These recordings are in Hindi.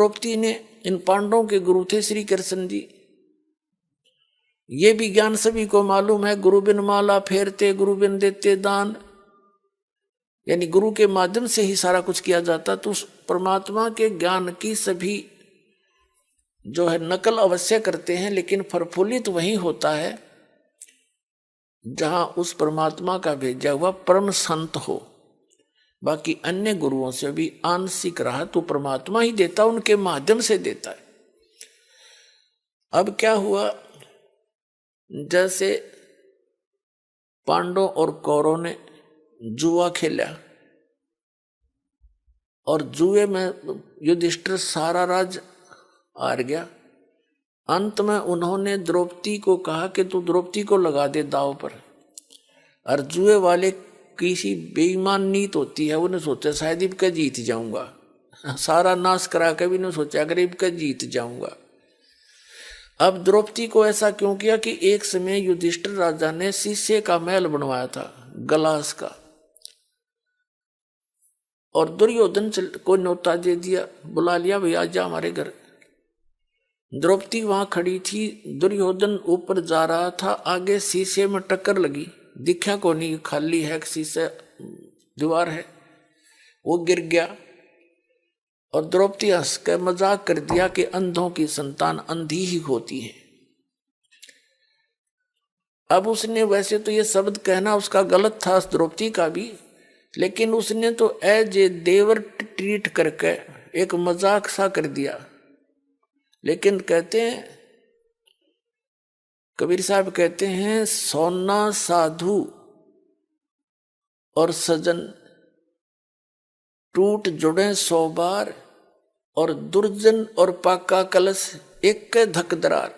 द्रौपदी ने, इन पांडवों के गुरु थे श्री कृष्ण जी। ये भी ज्ञान सभी को मालूम है, गुरु बिन माला फेरते गुरु बिन देते दान, यानी गुरु के माध्यम से ही सारा कुछ किया जाता। तो उस परमात्मा के ज्ञान की सभी जो है नकल अवश्य करते हैं, लेकिन प्रफुल्लित वही होता है जहां उस परमात्मा का भेजा हुआ परम संत हो। बाकी अन्य गुरुओं से भी आंशिक रहा तो परमात्मा ही देता, उनके माध्यम से देता है। अब क्या हुआ, जैसे पांडवों और कौरवों ने जुआ खेला और जुए में युधिष्ठिर सारा राज हार गया। अंत में उन्होंने द्रौपदी को कहा कि तू द्रौपदी को लगा दे दांव पर। और जुए वाले किसी बेईमान नीत होती है, उन्हें सोचा शायद इब का जीत जाऊंगा, सारा नाश करा के भी नहीं सोचा अगर इब का जीत जाऊंगा। अब द्रौपदी को ऐसा क्यों किया कि एक समय युधिष्ठिर राजा ने शीशे का महल बनवाया था, गलास का, और दुर्योधन को न्योता दे दिया, बुला लिया, भाई आजा हमारे घर। द्रौपदी वहां खड़ी थी, दुर्योधन ऊपर जा रहा था, आगे शीशे में टक्कर लगी, दिखा को नहीं, खाली है, शीशे दीवार है, वो गिर गया। और द्रौपदी हंस कर मजाक कर दिया कि अंधों की संतान अंधी ही होती है। अब उसने, वैसे तो ये शब्द कहना उसका गलत था, द्रौपदी का भी, लेकिन उसने तो एज ए देवर ट्रीट करके एक मजाक सा कर दिया। लेकिन कहते हैं, कबीर साहब कहते हैं, सोना साधु और सजन टूट जुड़े 100 बार, और दुर्जन और पाका कलश एक धक दरार।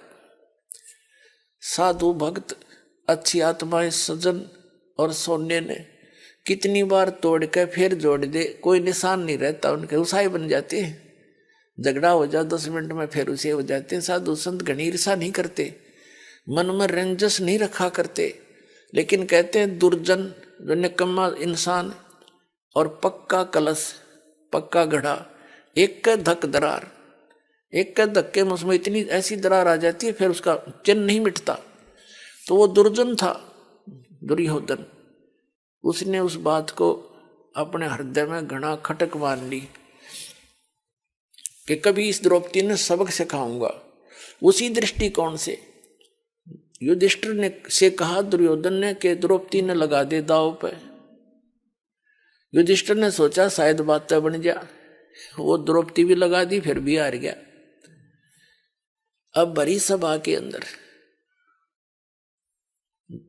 साधु भक्त, अच्छी आत्माएं, सजन और सोने ने कितनी बार तोड़ के फिर जोड़ दे, कोई निशान नहीं रहता उनके, उसाई बन जाते हैं। झगड़ा हो जाए 10 मिनट में फिर उसे हो जाते हैं। साधु संत घनी ईर्षा नहीं करते, मन में रंजस नहीं रखा करते, लेकिन कहते हैं दुर्जन जो निकम्मा इंसान और पक्का कलश, पक्का घड़ा, एक का धक दरार, एक का धक्के में उसमें इतनी ऐसी दरार आ जाती है फिर उसका चिन्ह नहीं मिटता। तो वो दुर्जन था दुर्योधन, उसने उस बात को अपने हृदय में घना खटक मान ली कि कभी इस द्रौपदी ने सबक सिखाऊंगा। उसी दृष्टिकोण से युधिष्ठिर ने से कहा दुर्योधन ने कि द्रौपदी ने लगा दे दाव पे। युधिष्ठिर ने सोचा शायद बात तो बन जा, वो द्रौपदी भी लगा दी, फिर भी हार गया। अब भरी सभा के अंदर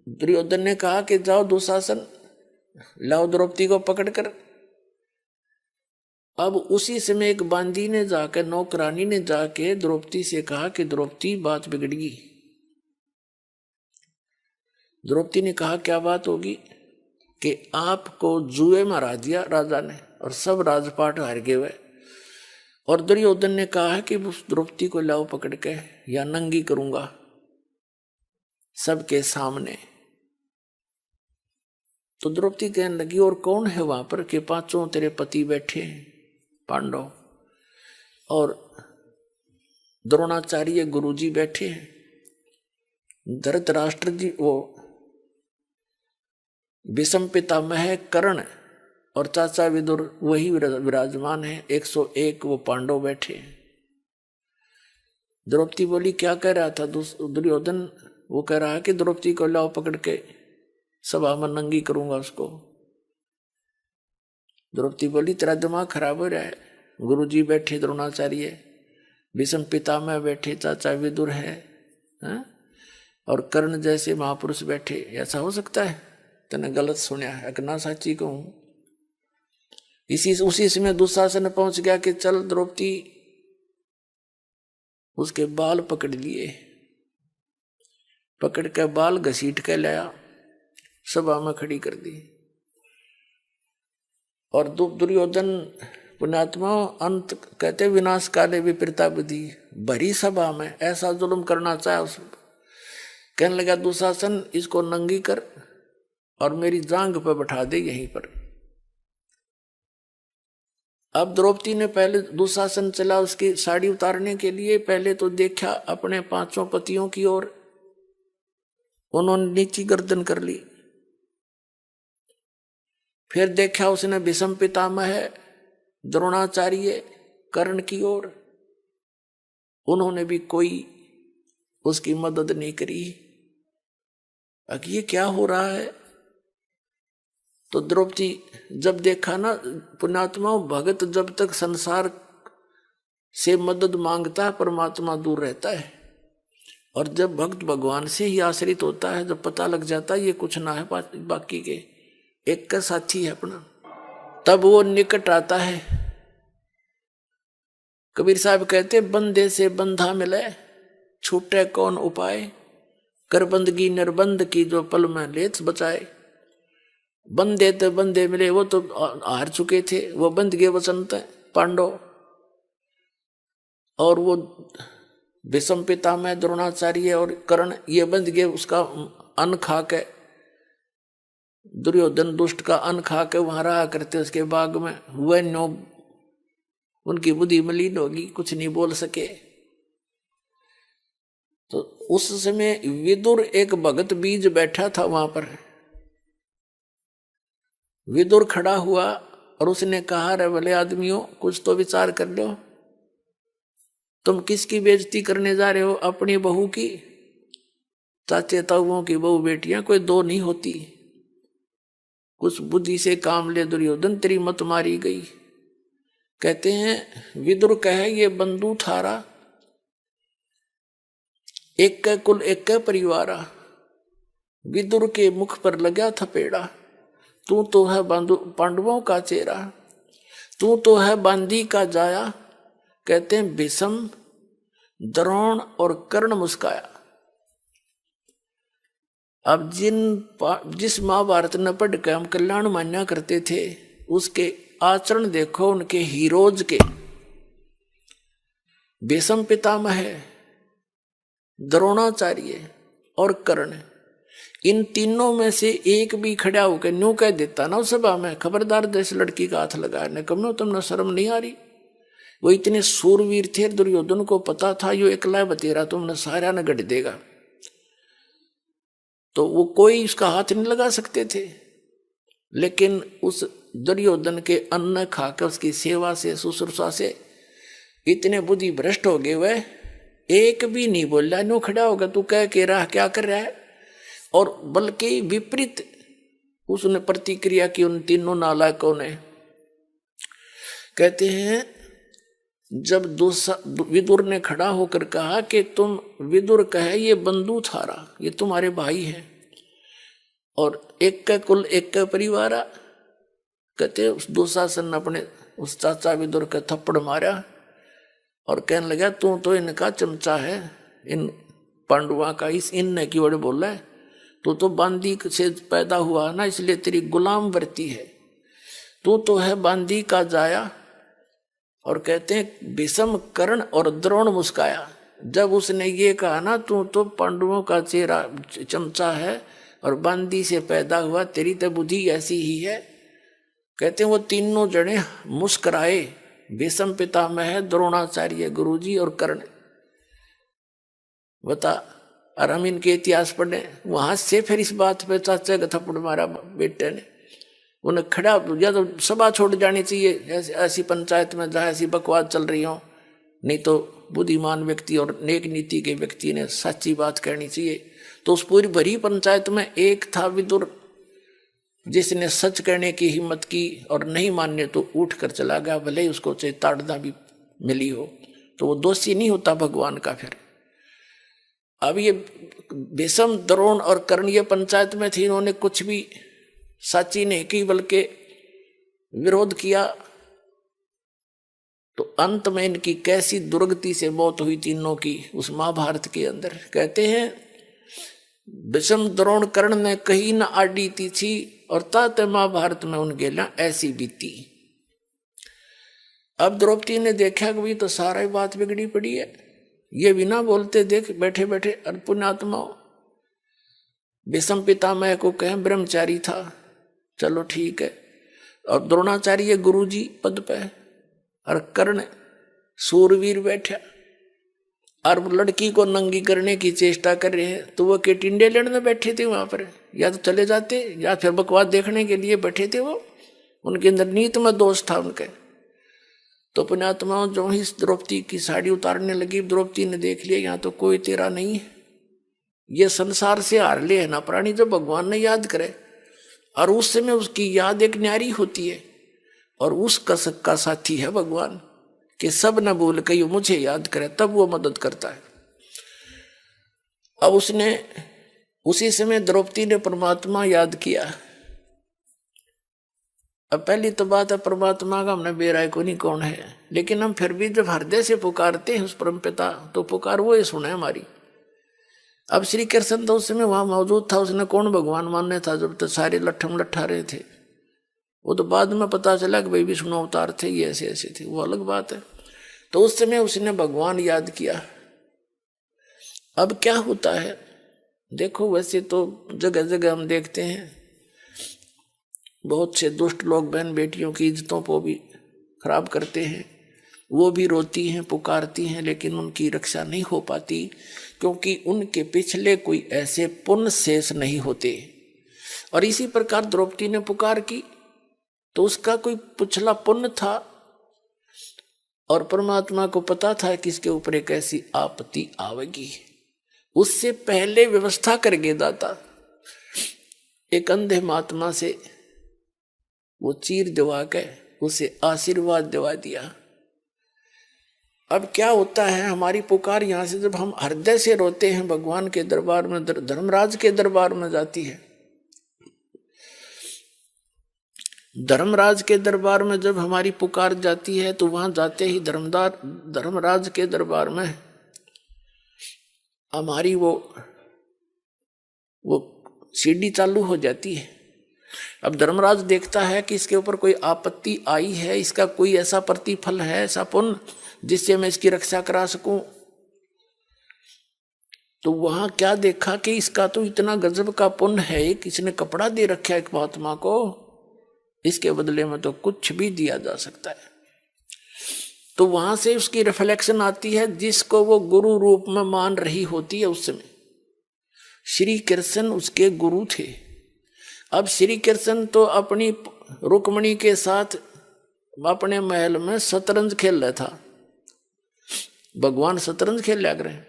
दुर्योधन ने कहा कि जाओ दुशासन, लाओ द्रौपदी को पकड़कर। अब उसी समय एक बांदी ने जाकर, नौकरानी ने जाके द्रौपदी से कहा कि द्रौपदी बात बिगड़ गई। द्रौपदी ने कहा क्या बात होगी? कि आपको जुए में हरा दिया राजा ने और सब राजपाट हार गए हुए। और दुर्योधन ने कहा है कि उस द्रौपदी को लाओ पकड़ के, या नंगी करूंगा सबके सामने। तो द्रौपदी कहने लगी और कौन है वहां पर? कि 5 तेरे पति बैठे हैं पांडव, और द्रोणाचार्य गुरुजी बैठे हैं, धृतराष्ट्र जी, वो भीष्म पितामह कर्ण और चाचा विदुर वही विराजमान है, 101 वो पांडव बैठे हैं। द्रौपदी बोली क्या कह रहा था दुर्योधन? वो कह रहा है कि द्रौपदी को लाओ पकड़ के, सभा में नंगी करूंगा उसको। द्रौपदी बोली तेरा दिमाग खराब हो रहा है, गुरुजी बैठे द्रोणाचार्य, भीष्म पितामह बैठे, चाचा विदुर है, और कर्ण जैसे महापुरुष बैठे, ऐसा हो सकता है? तने गलत सुना है, अकना साची कहूं। उसी समय दुशासन पहुंच गया कि चल द्रौपदी, उसके बाल पकड़ लिए, पकड़ के बाल घसीट के लाया, सभा में खड़ी कर दी। और दुर्योधन पुण्यात्मा अंत कहते विनाश काले विपरीता बुद्धि, भरी सभा में ऐसा जुल्म करना चाहे उस, कहने लगा दुशासन इसको नंगी कर और मेरी जांग पर बैठा दे यहीं पर। अब द्रौपदी ने पहले दुशासन चला उसकी साड़ी उतारने के लिए, पहले तो देखा अपने पांचों पतियों की ओर, उन्होंने नीची गर्दन कर ली। फिर देखा उसने भीष्म पितामह द्रोणाचार्य कर्ण की ओर, उन्होंने भी कोई उसकी मदद नहीं करी। अब ये क्या हो रहा है? तो द्रौपदी जब देखा ना, पुण्यात्मा भगत जब तक संसार से मदद मांगता है परमात्मा दूर रहता है, और जब भक्त भगवान से ही आश्रित होता है, जब पता लग जाता है ये कुछ ना है बाकी के, एक का साथी है अपना, तब वो निकट आता है। कबीर साहब कहते बंदे से बंधा मिले छूटे कौन उपाय, कर बंदगी निर्बंध की जो पल में लेत बचाए। बंदे तो बंदे मिले, वो तो हार चुके थे, वो बंद गए वसंत पांडव, और वो भीष्म पितामह द्रोणाचार्य और कर्ण ये बंद गए उसका अन्न खा के, दुर्योधन दुष्ट का अन्न खा के वहां रहा करते उसके बाग में, हुए नो उनकी बुद्धि मलिन होगी, कुछ नहीं बोल सके। तो उस समय विदुर एक भगत बीज बैठा था वहां पर, विदुर खड़ा हुआ और उसने कहा रे भले आदमियों कुछ तो विचार कर लो, तुम किसकी बेइज्जती करने जा रहे हो? अपनी बहू की। चाचे ताऊओं की बहू बेटियां कोई दो नहीं होती, कुछ बुद्धि से काम ले दुर्योधन, तेरी मत मारी गई। कहते हैं विदुर कहे ये बंधु थारा, एक का कुल एक का परिवारा। विदुर के मुख पर लगा थपेड़ा, तू तो है पांडवों का चेहरा, तू तो है बांदी का जाया। कहते हैं भीष्म द्रोण और कर्ण मुस्काया। अब जिस महाभारत न पढ़ के हम कल्याण मान्या करते थे, उसके आचरण देखो उनके हीरोज के। भीष्म पितामह, द्रोणाचार्य और कर्ण, इन तीनों में से एक भी खड़ा होकर न्यू कह देता ना उस सभा में, खबरदार देश लड़की का हाथ लगाने कम, तुमने शर्म नहीं आ रही। वो इतने सूरवीर थे, दुर्योधन को पता था यो एकला बतेरा तुमने सारा न गढ़ देगा, तो वो कोई उसका हाथ नहीं लगा सकते थे। लेकिन उस दुर्योधन के अन्न खाकर उसकी सेवा से शुश्रूषा से इतने बुद्धि भ्रष्ट हो गए, वह एक भी नहीं बोला, नो खड़ा होगा तू कह के रहा क्या कर रहा है, और बल्कि विपरीत उसने प्रतिक्रिया की उन तीनों नालायकों ने। कहते हैं जब विदुर ने खड़ा होकर कहा कि तुम, विदुर कहे ये बंधु थारा, ये तुम्हारे भाई हैं और एक का कुल एक का परिवार। कहते उस दुशासन ने अपने उस चाचा विदुर का थप्पड़ मारा और कहने लगा तू तो इनका चमचा है, इन पांडुआ का, इस इन की ओर बोला है, तू तो बांदी से पैदा हुआ ना, इसलिए तेरी गुलाम वर्ती है, तू तो है बांदी का जाया। और कहते हैं भीष्म कर्ण और द्रोण मुस्काया जब उसने ये कहा ना तू तो पांडवों का चेहरा चमचा है और बांदी से पैदा हुआ, तेरी तो बुद्धि ऐसी ही है। कहते हैं वो तीनों जने मुस्कुराए, भीष्म पितामह, द्रोणाचार्य गुरुजी और कर्ण। बता, और हम इनके इतिहास पढ़े, वहां से फिर इस बात पे चाचा का थप्पड़ मारा बेटे ने, उन्हें खड़ा या तो सभा छोड़ जानी चाहिए, ऐसी पंचायत में जहाँ ऐसी बकवास चल रही हो, नहीं तो बुद्धिमान व्यक्ति और नेक नीति के व्यक्ति ने सच्ची बात कहनी चाहिए। तो उस पूरी भरी पंचायत में एक था विदुर, जिसने सच कहने की हिम्मत की और नहीं मानने तो उठ कर चला गया, भले ही उसको ताड़ना भी मिली हो, तो वो दोषी नहीं होता भगवान का। फिर अब ये भीष्म द्रोण और कर्ण ये पंचायत में थी, इन्होंने कुछ भी सच्ची नहीं की बल्कि विरोध किया, तो अंत में इनकी कैसी दुर्गति से मौत हुई तीनों की उस महाभारत के अंदर। कहते हैं भीष्म द्रोण कर्ण ने कहीं न आडी थी और तात महाभारत में उनके लिए ऐसी बीती। अब द्रौपदी ने देखा कि भी तो सारा बात बिगड़ी पड़ी है, ये बिना बोलते देख बैठे बैठे पुण्यात्मा। भीष्म पितामह को कहें ब्रह्मचारी था, चलो ठीक है, और द्रोणाचार्य गुरुजी पद पे, और कर्ण सूरवीर बैठा और लड़की को नंगी करने की चेष्टा कर रहे हैं, तो वो के टिंडे लेने बैठे थे वहां पर, या तो चले जाते या फिर बकवास देखने के लिए बैठे थे वो। उनके अंदर नीत में दोष था उनके। तो पुण्यात्माओं जो ही द्रौपदी की साड़ी उतारने लगी, द्रौपदी ने देख लिया यहाँ तो कोई तेरा नहीं है, ये संसार से हार ले है ना प्राणी, जब भगवान ने याद करे और उस समय उसकी याद एक न्यारी होती है और उस कसक का साथी है भगवान, कि सब न भूल के मुझे याद करे, तब वो मदद करता है। अब उसने उसी समय द्रौपदी ने परमात्मा याद किया। अब पहली तो बात है परमात्मा का हमने बेराय को नहीं कौन है, लेकिन हम फिर भी जब हृदय से पुकारते हैं उस परमपिता, तो पुकार वो ही सुने हमारी। अब श्री कृष्ण तो उस समय वहां मौजूद था, उसने कौन भगवान मानने था जब तक सारे लट्ठम लट्ठा रहे थे। वो तो बाद में पता चला कि भाई विष्णु अवतार थे, ये ऐसे ऐसे थे, वो अलग बात है। तो उस समय उसने भगवान याद किया। अब क्या होता है देखो, वैसे तो जगह जगह हम देखते हैं बहुत से दुष्ट लोग बहन बेटियों की इज्जतों को भी खराब करते हैं, वो भी रोती हैं पुकारती हैं, लेकिन उनकी रक्षा नहीं हो पाती, क्योंकि उनके पिछले कोई ऐसे पुण्य शेष नहीं होते। और इसी प्रकार द्रौपदी ने पुकार की तो उसका कोई पिछला पुण्य था और परमात्मा को पता था कि इसके ऊपर एक ऐसी आपत्ति आवेगी। उससे पहले व्यवस्था करके दाता एक अंधे महात्मा से वो चीर दिवा के उसे आशीर्वाद दिवा दिया। अब क्या होता है, हमारी पुकार यहां से जब हम हृदय से रोते हैं भगवान के दरबार में, धर्मराज के दरबार में जाती है। धर्मराज के दरबार में जब हमारी पुकार जाती है तो वहां जाते ही धर्मराज के दरबार में हमारी वो सीढ़ी चालू हो जाती है। अब धर्मराज देखता है कि इसके ऊपर कोई आपत्ति आई है, इसका कोई ऐसा प्रतिफल है, ऐसा पुण्य जिससे मैं इसकी रक्षा करा सकूं। तो वहां क्या देखा कि इसका तो इतना गजब का पुण्य है कि इसने कपड़ा दे रखा है एक महात्मा को, इसके बदले में तो कुछ भी दिया जा सकता है। तो वहां से उसकी रिफ्लेक्शन आती है, जिसको वो गुरु रूप में मान रही होती है। उस समय श्री कृष्ण उसके गुरु थे। अब श्री कृष्ण तो अपनी रुक्मणी के साथ अपने महल में शतरंज खेल रहा था। भगवान शतरंज खेल लिया करें,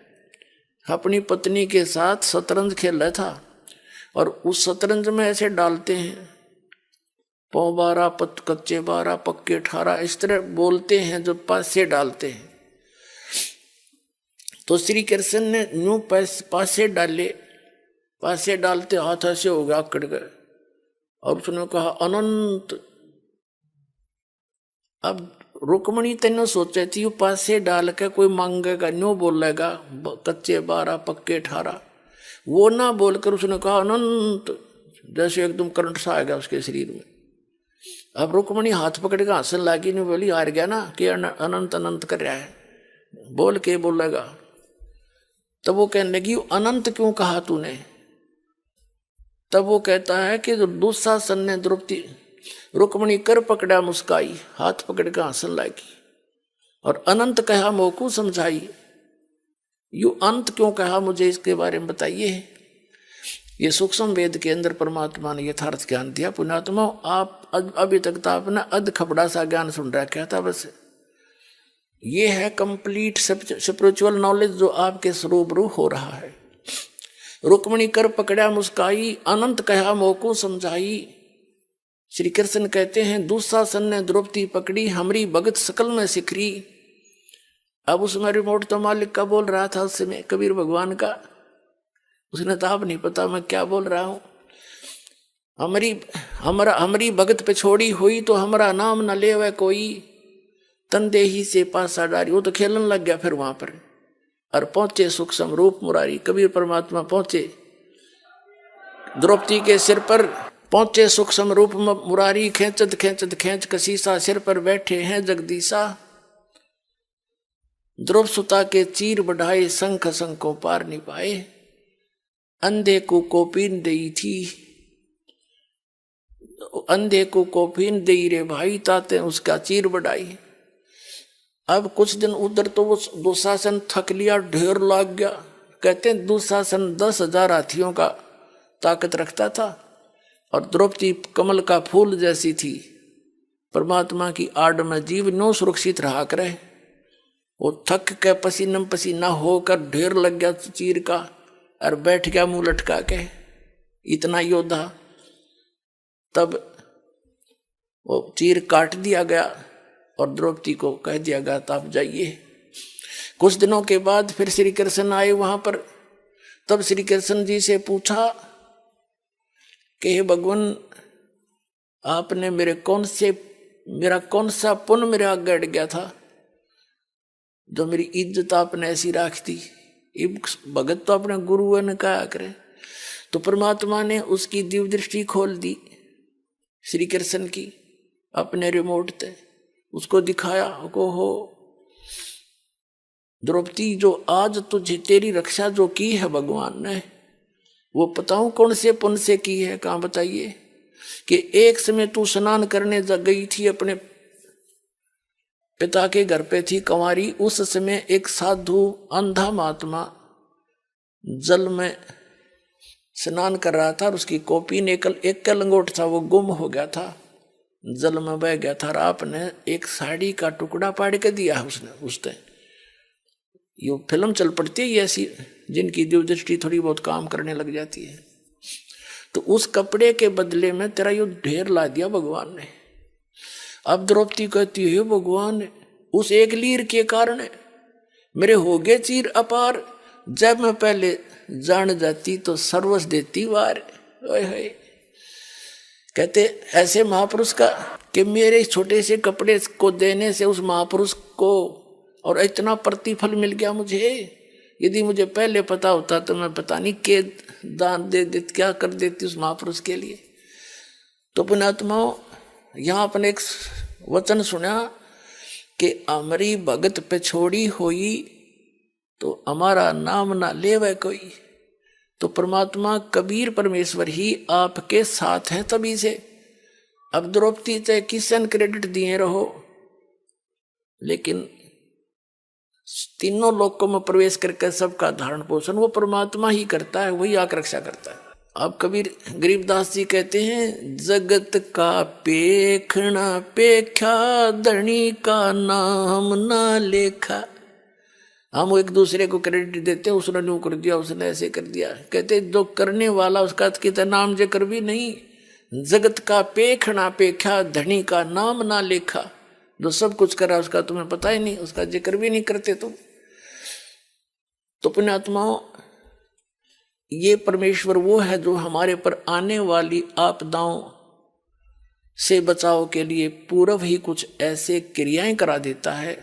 अपनी पत्नी के साथ शतरंज खेल रहा था। और उस शतरंज में ऐसे डालते हैं, पौ 12 कच्चे 12 पक्के 18, इस तरह बोलते हैं जो पासे डालते हैं। तो श्री कृष्ण ने यूं पासे डाले, पासे डालते हाथ ऐसे हो गया अकड़ गए और उसने कहा अनंत। अब रुक्मणी तेने सोचे थी पासे डाल के कोई मांगेगा, न्यू बोलेगा कच्चे 12 पक्के 18, वो ना बोलकर उसने कहा अनंत, जैसे एकदम करंट सा आ गया उसके शरीर में। अब रुक्मणी हाथ पकड़ के हंसने लगी, नहीं बोली हार गया ना कि अनंत अनंत कर रहा है, बोल के बोलेगा। तब वो कहने लगी अनंत क्यों कहा तूने? तब वो कहता है कि दुशासन ने द्रौपदी रुक्मणी कर पकड़ा मुस्काई, हाथ पकड़ के हंसने लगी और अनंत कहा मोकू समझाई। यू अंत क्यों कहा, मुझे इसके बारे में बताइए। ये सूक्ष्म वेद के अंदर परमात्मा ने यथार्थ ज्ञान दिया। पुण्यात्मा आप अभी तक तो आपने अध खबड़ा सा ज्ञान सुन रखा था, बस ये है कंप्लीट स्पिरिचुअल नॉलेज जो आपके स्वरूबरू हो रहा है। रुक्मणी कर पकड़ा मुस्काई, अनंत कहा मोको समझाई। श्री कृष्ण कहते हैं दुशासन ने द्रौपदी पकड़ी, हमरी भगत सकल में सिखरी। अब उसमें रिमोट तो मालिक का बोल रहा था उस समय, कबीर भगवान का। उसने तो आप नहीं पता मैं क्या बोल रहा हूं। हमारी भगत पे छोड़ी हुई तो हमारा नाम न ले वह कोई, तनदेही से पासा डारी। वो तो खेलने लग गया फिर वहां पर। और पहुंचे सूक्ष्म रूप मुरारी, कबीर परमात्मा पहुंचे द्रौपदी के सिर पर, पहुंचे सूक्ष्म रूप मुरारी। खेचत खेचत खेच कसीसा, सिर पर बैठे हैं जगदीशा। द्रौप सुता के चीर बढ़ाए, शंख शंखों पार नहीं पाए। अंधे को कोपीन दई थी, अंधे को कोपीन दई रे भाई, ताते उसका चीर बढ़ाई। अब कुछ दिन उधर तो वो दुशासन थक लिया, ढेर लाग गया। कहते हैं दुशासन 10,000 हाथियों का ताकत रखता था और द्रौपदी कमल का फूल जैसी थी। परमात्मा की आड़ में जीव नो सुरक्षित रहा करे। वो थक के पसीना पसीना होकर ढेर लग गया चीर का और बैठ गया मुंह लटका के, इतना योद्धा। तब वो चीर काट दिया गया और द्रौपदी को कह दिया गया तो आप जाइए। कुछ दिनों के बाद फिर श्री कृष्ण आए वहां पर। तब श्री कृष्ण जी से पूछा कि हे भगवान, आपने मेरा कौन सा पुण्य मेरे आगे अड़ गया था जो मेरी इज्जत आपने ऐसी राख दी। भगत तो अपने गुरु ने कहा करे। तो परमात्मा ने उसकी दिव्य दृष्टि खोल दी श्री कृष्ण की अपने रिमोट से, उसको दिखाया को हो द्रौपदी, जो आज तुझे तेरी रक्षा जो की है भगवान ने, वो बताऊं कौन से पुण्य से की है। कहाँ बताइए कि एक समय तू स्नान करने गई थी, अपने पिता के घर पे थी कंवारी। उस समय एक साधु अंधा महात्मा जल में स्नान कर रहा था और उसकी कॉपी ने एक लंगोट था, वो गुम हो गया था, जल में बह गया था। और आपने एक साड़ी का टुकड़ा पाड़ के दिया उसने। ये फिल्म चल पड़ती है ऐसी जिनकी दिव्य दृष्टि थोड़ी बहुत काम करने लग जाती है। तो उस कपड़े के बदले में तेरा यो ढेर ला दिया भगवान ने। अब द्रौपदी कहती है भगवान, उस एक लीर के कारण मेरे हो गए चीर अपार। जब मैं पहले जान जाती तो सर्वस देती वार। कहते ऐसे महापुरुष का कि मेरे छोटे से कपड़े को देने से उस महापुरुष को और इतना प्रतिफल मिल गया मुझे। यदि मुझे पहले पता होता तो मैं पता नहीं के दान दे देती, क्या कर देती उस महापुरुष के लिए। तो पुण्यात्माओं, यहाँ अपने एक वचन सुना कि हमारी भगत पे छोड़ी हुई तो हमारा नाम ना लेवे कोई। तो परमात्मा कबीर परमेश्वर ही आपके साथ है तभी से। अब द्रौपदी चाहे किसन क्रेडिट दिए रहो, लेकिन तीनों लोकों में प्रवेश करके सबका धारण पोषण वो परमात्मा ही करता है, वही आकर रक्षा करता है। अब कबीर गरीबदास जी कहते हैं, जगत का पेखना पेख्या धनी का नाम ना लेखा। हम एक दूसरे को क्रेडिट देते हैं, उसने यूं कर दिया, उसने ऐसे कर दिया। कहते जो करने वाला उसका कितना नाम जिक्र भी नहीं। जगत का पेखना पेख्या धनी का नाम ना लेखा। जो सब कुछ करा उसका तुम्हें पता ही नहीं, उसका जिक्र भी नहीं करते तुम। तो पुण्यात्माओं, ये परमेश्वर वो है जो हमारे पर आने वाली आपदाओं से बचाव के लिए पूर्व ही कुछ ऐसे क्रियाएं करा देता है।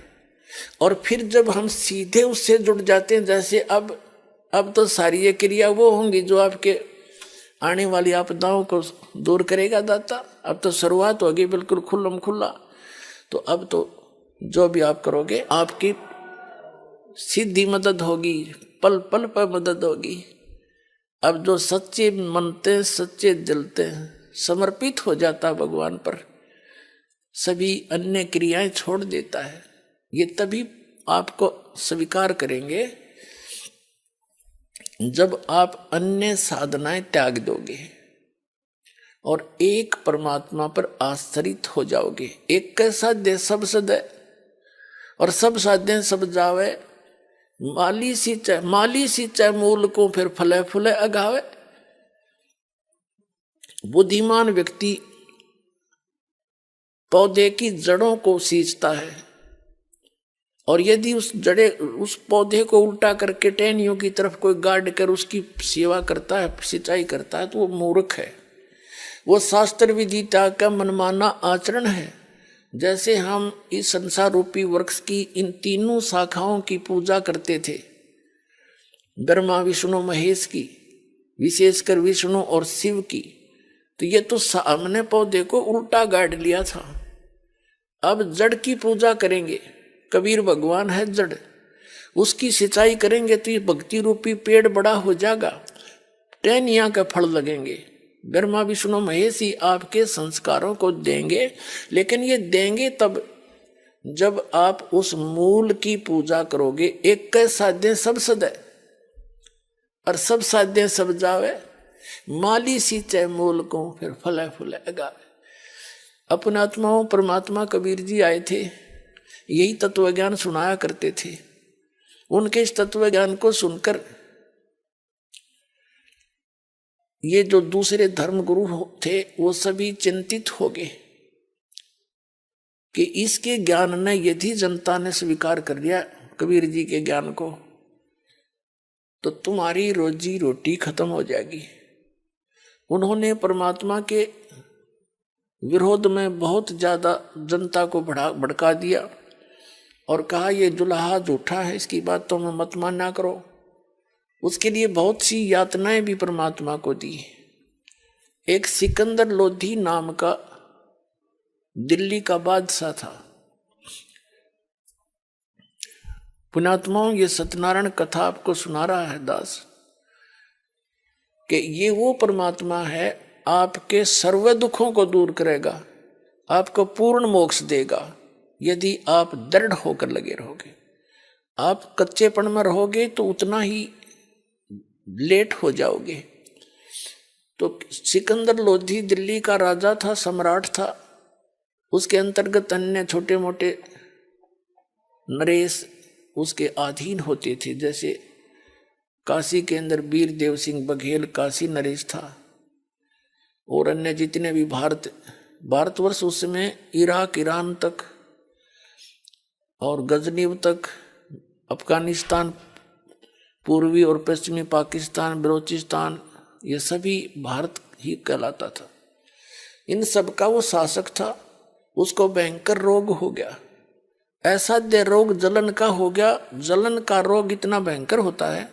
और फिर जब हम सीधे उससे जुड़ जाते हैं, जैसे अब तो सारी ये क्रिया वो होंगी जो आपके आने वाली आपदाओं को दूर करेगा दाता। अब तो शुरुआत होगी बिल्कुल खुल्लम खुल्ला। तो अब तो जो भी आप करोगे आपकी सीधी मदद होगी, पल पल पर मदद होगी। अब जो सच्चे मनते सच्चे दिलते समर्पित हो जाता भगवान पर, सभी अन्य क्रियाएं छोड़ देता है। ये तभी आपको स्वीकार करेंगे जब आप अन्य साधनाएं त्याग दोगे और एक परमात्मा पर आश्रित हो जाओगे। एक का साध्य सब सदै और सब साध्य सब जावे। माली सींचे मूल को फिर फले फूले अगावे। बुद्धिमान व्यक्ति पौधे की जड़ों को सींचता है, और यदि उस पौधे को उल्टा करके टहनियों की तरफ कोई गाड़ कर उसकी सेवा करता है, सिंचाई करता है, तो वो मूर्ख है। वो शास्त्र विदिता का मनमाना आचरण है। जैसे हम इस संसार रूपी वृक्ष की इन तीनों शाखाओं की पूजा करते थे, ब्रह्मा विष्णु महेश की, विशेषकर विष्णु और शिव की, तो ये तो सामने पौधे को उल्टा गाड़ लिया था। अब जड़ की पूजा करेंगे, कबीर भगवान है जड़, उसकी सिंचाई करेंगे तो ये भक्ति रूपी पेड़ बड़ा हो जाएगा, टहनियां का फल लगेंगे। ब्रह्मा विष्णु महेश ही आपके संस्कारों को देंगे, लेकिन ये देंगे तब जब आप उस मूल की पूजा करोगे, एक कै साध्य सब सदै और सब साध्य सब जावे, माली सींचे मूल को फिर फले फूले गावे। अपने आत्माओं परमात्मा कबीर जी आए थे, यही तत्व ज्ञान सुनाया करते थे। उनके इस तत्व ज्ञान को सुनकर ये जो दूसरे धर्म गुरु थे वो सभी चिंतित हो गए कि इसके ज्ञान ने यदि जनता ने स्वीकार कर लिया कबीर जी के ज्ञान को, तो तुम्हारी रोजी रोटी खत्म हो जाएगी। उन्होंने परमात्मा के विरोध में बहुत ज्यादा जनता को भड़का दिया और कहा ये जुलाहा झूठा है, इसकी बात तो मैं मत माना करो। उसके लिए बहुत सी यातनाएं भी परमात्मा को दी। एक सिकंदर लोधी नाम का दिल्ली का बादशाह था। पुण्यात्माओं, ये सत्यनारायण कथा आपको सुना रहा है दास कि ये वो परमात्मा है आपके सर्व दुखों को दूर करेगा, आपको पूर्ण मोक्ष देगा यदि आप दृढ़ होकर लगे रहोगे। आप कच्चेपन में रहोगे तो उतना ही लेट हो जाओगे। तो सिकंदर लोधी दिल्ली का राजा था, सम्राट था। उसके अंतर्गत अन्य छोटे मोटे नरेश उसके अधीन होते थे। जैसे काशी के अंदर वीर देव सिंह बघेल काशी नरेश था, और अन्य जितने भी भारतवर्ष उस समय इराक ईरान तक और गजनीब तक, अफगानिस्तान, पूर्वी और पश्चिमी पाकिस्तान, बलोचिस्तान, ये सभी भारत ही कहलाता था। इन सब का वो शासक था। उसको भयंकर रोग हो गया, ऐसा रोग जलन का हो गया। जलन का रोग इतना भयंकर होता है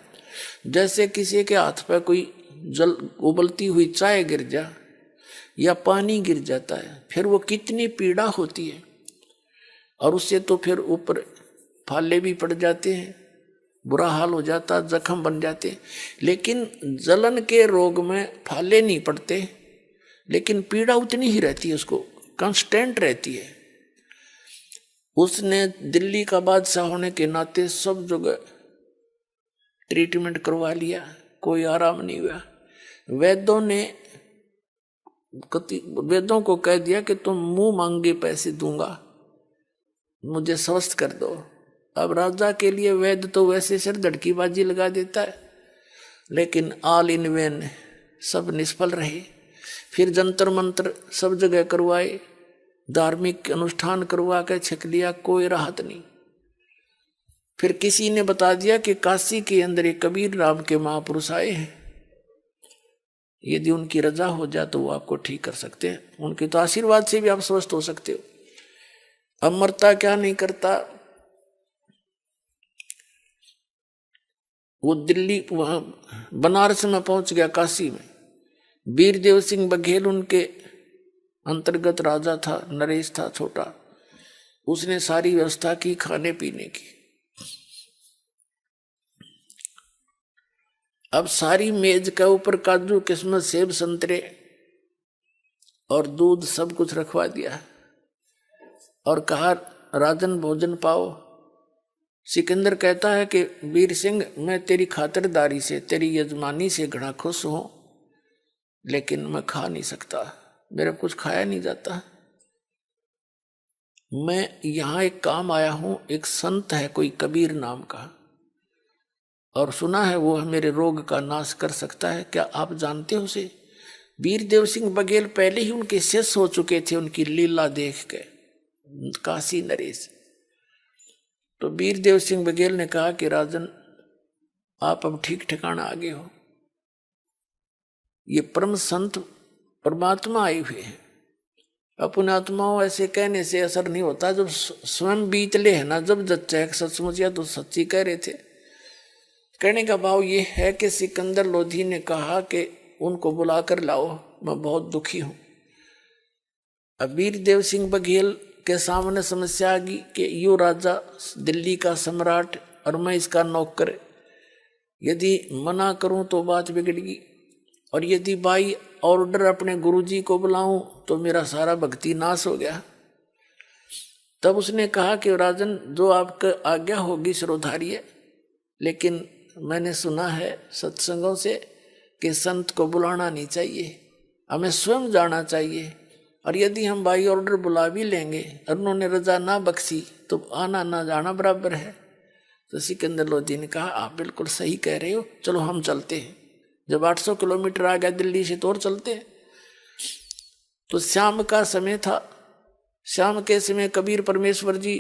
जैसे किसी के हाथ पे कोई उबलती हुई चाय गिर जा या पानी गिर जाता है, फिर वो कितनी पीड़ा होती है। और उससे तो फिर ऊपर फाले भी पड़ जाते हैं, बुरा हाल हो जाता, जख्म बन जाते। लेकिन जलन के रोग में फाले नहीं पड़ते, लेकिन पीड़ा उतनी ही रहती है, उसको कांस्टेंट रहती है। उसने दिल्ली का बादशाह होने के नाते सब जगह ट्रीटमेंट करवा लिया, कोई आराम नहीं हुआ। वेदों को कह दिया कि तुम मुंह मांगे पैसे दूंगा, मुझे स्वस्थ कर दो। अब राजा के लिए वैद्य तो वैसे सिर धड़कीबाजी लगा देता है, लेकिन ऑल इन वेन, सब निष्फल रहे। फिर जंतर मंत्र सब जगह करवाए, धार्मिक अनुष्ठान करवा के छक लिया, कोई राहत नहीं। फिर किसी ने बता दिया कि काशी के अंदर एक कबीर राम के महापुरुष आए हैं, यदि उनकी रजा हो जाए तो वो आपको ठीक कर सकते हैं, उनके तो आशीर्वाद से भी आप स्वस्थ हो सकते हो। अब मरता क्या नहीं करता। वो दिल्ली वहां बनारस में पहुंच गया, काशी में। वीर देव सिंह बघेल उनके अंतर्गत राजा था, नरेश था छोटा। उसने सारी व्यवस्था की खाने पीने की। अब सारी मेज के ऊपर काजू किस्मत सेब संतरे और दूध सब कुछ रखवा दिया और कहा राजन भोजन पाओ। सिकंदर कहता है कि वीर सिंह, मैं तेरी खातिरदारी से, तेरी यजमानी से घना खुश हूं, लेकिन मैं खा नहीं सकता, मेरा कुछ खाया नहीं जाता। मैं यहां एक काम आया हूं, एक संत है कोई कबीर नाम का, और सुना है वो मेरे रोग का नाश कर सकता है, क्या आप जानते हो उसे? वीर देव सिंह बघेल पहले ही उनके शिष्य हो चुके थे, उनकी लीला देख के, काशी नरेश। तो वीर देव सिंह बघेल ने कहा कि राजन, आप अब ठीक ठिकाना आ गए हो, ये परम संत परमात्मा आए हुए हैं। अपने आत्माओं ऐसे कहने से असर नहीं होता, जब स्वयं बीतले है ना, जब जच्चा सचमुच या तो सच्ची कह रहे थे। कहने का भाव ये है कि सिकंदर लोधी ने कहा कि उनको बुला कर लाओ, मैं बहुत दुखी हूं। अब वीर देव सिंह बघेल के सामने समस्या आ गई कि यो राजा दिल्ली का सम्राट और मैं इसका नौकर, यदि मना करूं तो बात बिगड़गी, और यदि बाई ऑर्डर अपने गुरुजी को बुलाऊं तो मेरा सारा भक्ति नाश हो गया। तब उसने कहा कि राजन, जो आपका आज्ञा होगी सिरोधार्य, लेकिन मैंने सुना है सत्संगों से कि संत को बुलाना नहीं चाहिए, हमें स्वयं जाना चाहिए, और यदि हम बाई ऑर्डर बुला भी लेंगे और उन्होंने रजा ना बख्शी तो आना ना जाना बराबर है। तो सिकंदर लोधी ने कहा आप बिल्कुल सही कह रहे हो, चलो हम चलते हैं। जब 800 किलोमीटर आ गया दिल्ली से तो और चलते हैं। तो शाम का समय था। शाम के समय कबीर परमेश्वर जी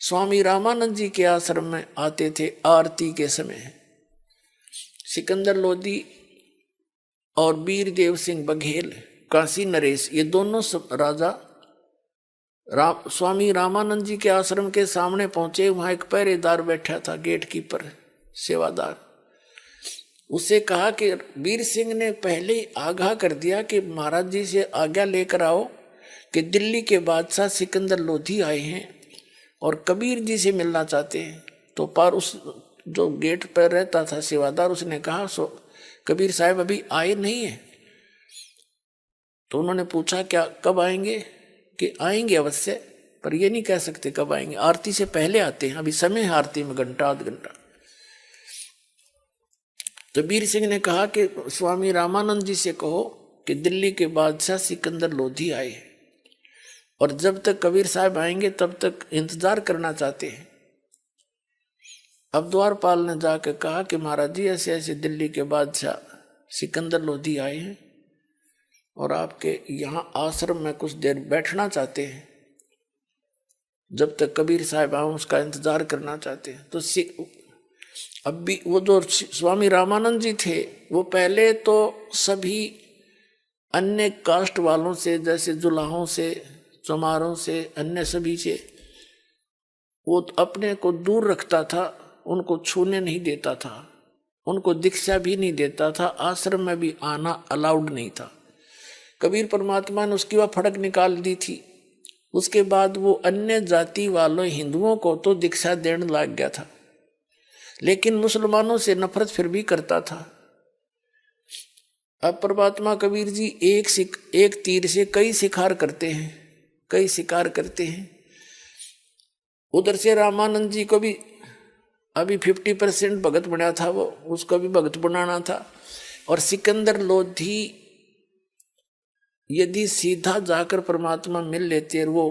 स्वामी रामानंद जी के आश्रम में आते थे आरती के समय। सिकंदर लोधी और वीरदेव सिंह बघेल, काशी नरेश, ये दोनों राजा स्वामी रामानंद जी के आश्रम के सामने पहुंचे। वहां एक पहरेदार बैठा था, गेट कीपर, सेवादार। उसे कहा कि वीर सिंह ने पहले ही आगाह कर दिया कि महाराज जी से आज्ञा लेकर आओ कि दिल्ली के बादशाह सिकंदर लोधी आए हैं और कबीर जी से मिलना चाहते हैं। तो पर उस जो गेट पर रहता था सेवादार, उसने कहा कबीर साहब अभी आए नहीं है। तो उन्होंने पूछा क्या कब आएंगे? कि आएंगे अवश्य, पर ये नहीं कह सकते कब आएंगे, आरती से पहले आते हैं, अभी समय है आरती में घंटा आध घंटा। तो वीर सिंह ने कहा कि स्वामी रामानंद जी से कहो कि दिल्ली के बादशाह सिकंदर लोधी आए और जब तक कबीर साहब आएंगे तब तक इंतजार करना चाहते हैं। अब द्वारपाल ने जाकर कहा कि महाराज जी ऐसे ऐसे दिल्ली के बादशाह सिकंदर लोधी आए हैं और आपके यहाँ आश्रम में कुछ देर बैठना चाहते हैं, जब तक कबीर साहब आए उसका इंतजार करना चाहते हैं। तो अब भी वो जो स्वामी रामानंद जी थे वो पहले तो सभी अन्य कास्ट वालों से, जैसे जुलाहों से, चमारों से, अन्य सभी से वो अपने को दूर रखता था, उनको छूने नहीं देता था, उनको दीक्षा भी नहीं देता था, आश्रम में भी आना अलाउड नहीं था। कबीर परमात्मा ने उसकी वह फड़क निकाल दी थी। उसके बाद वो अन्य जाति वालों हिंदुओं को तो दीक्षा देने लग गया था, लेकिन मुसलमानों से नफरत फिर भी करता था। अब परमात्मा कबीर जी एक तीर से कई शिकार करते हैं, कई शिकार करते हैं। उधर से रामानंद जी को भी अभी 50% भगत बना था, वो उसको भी भगत बनाना था। और सिकंदर लोधी यदि सीधा जाकर परमात्मा मिल लेते, वो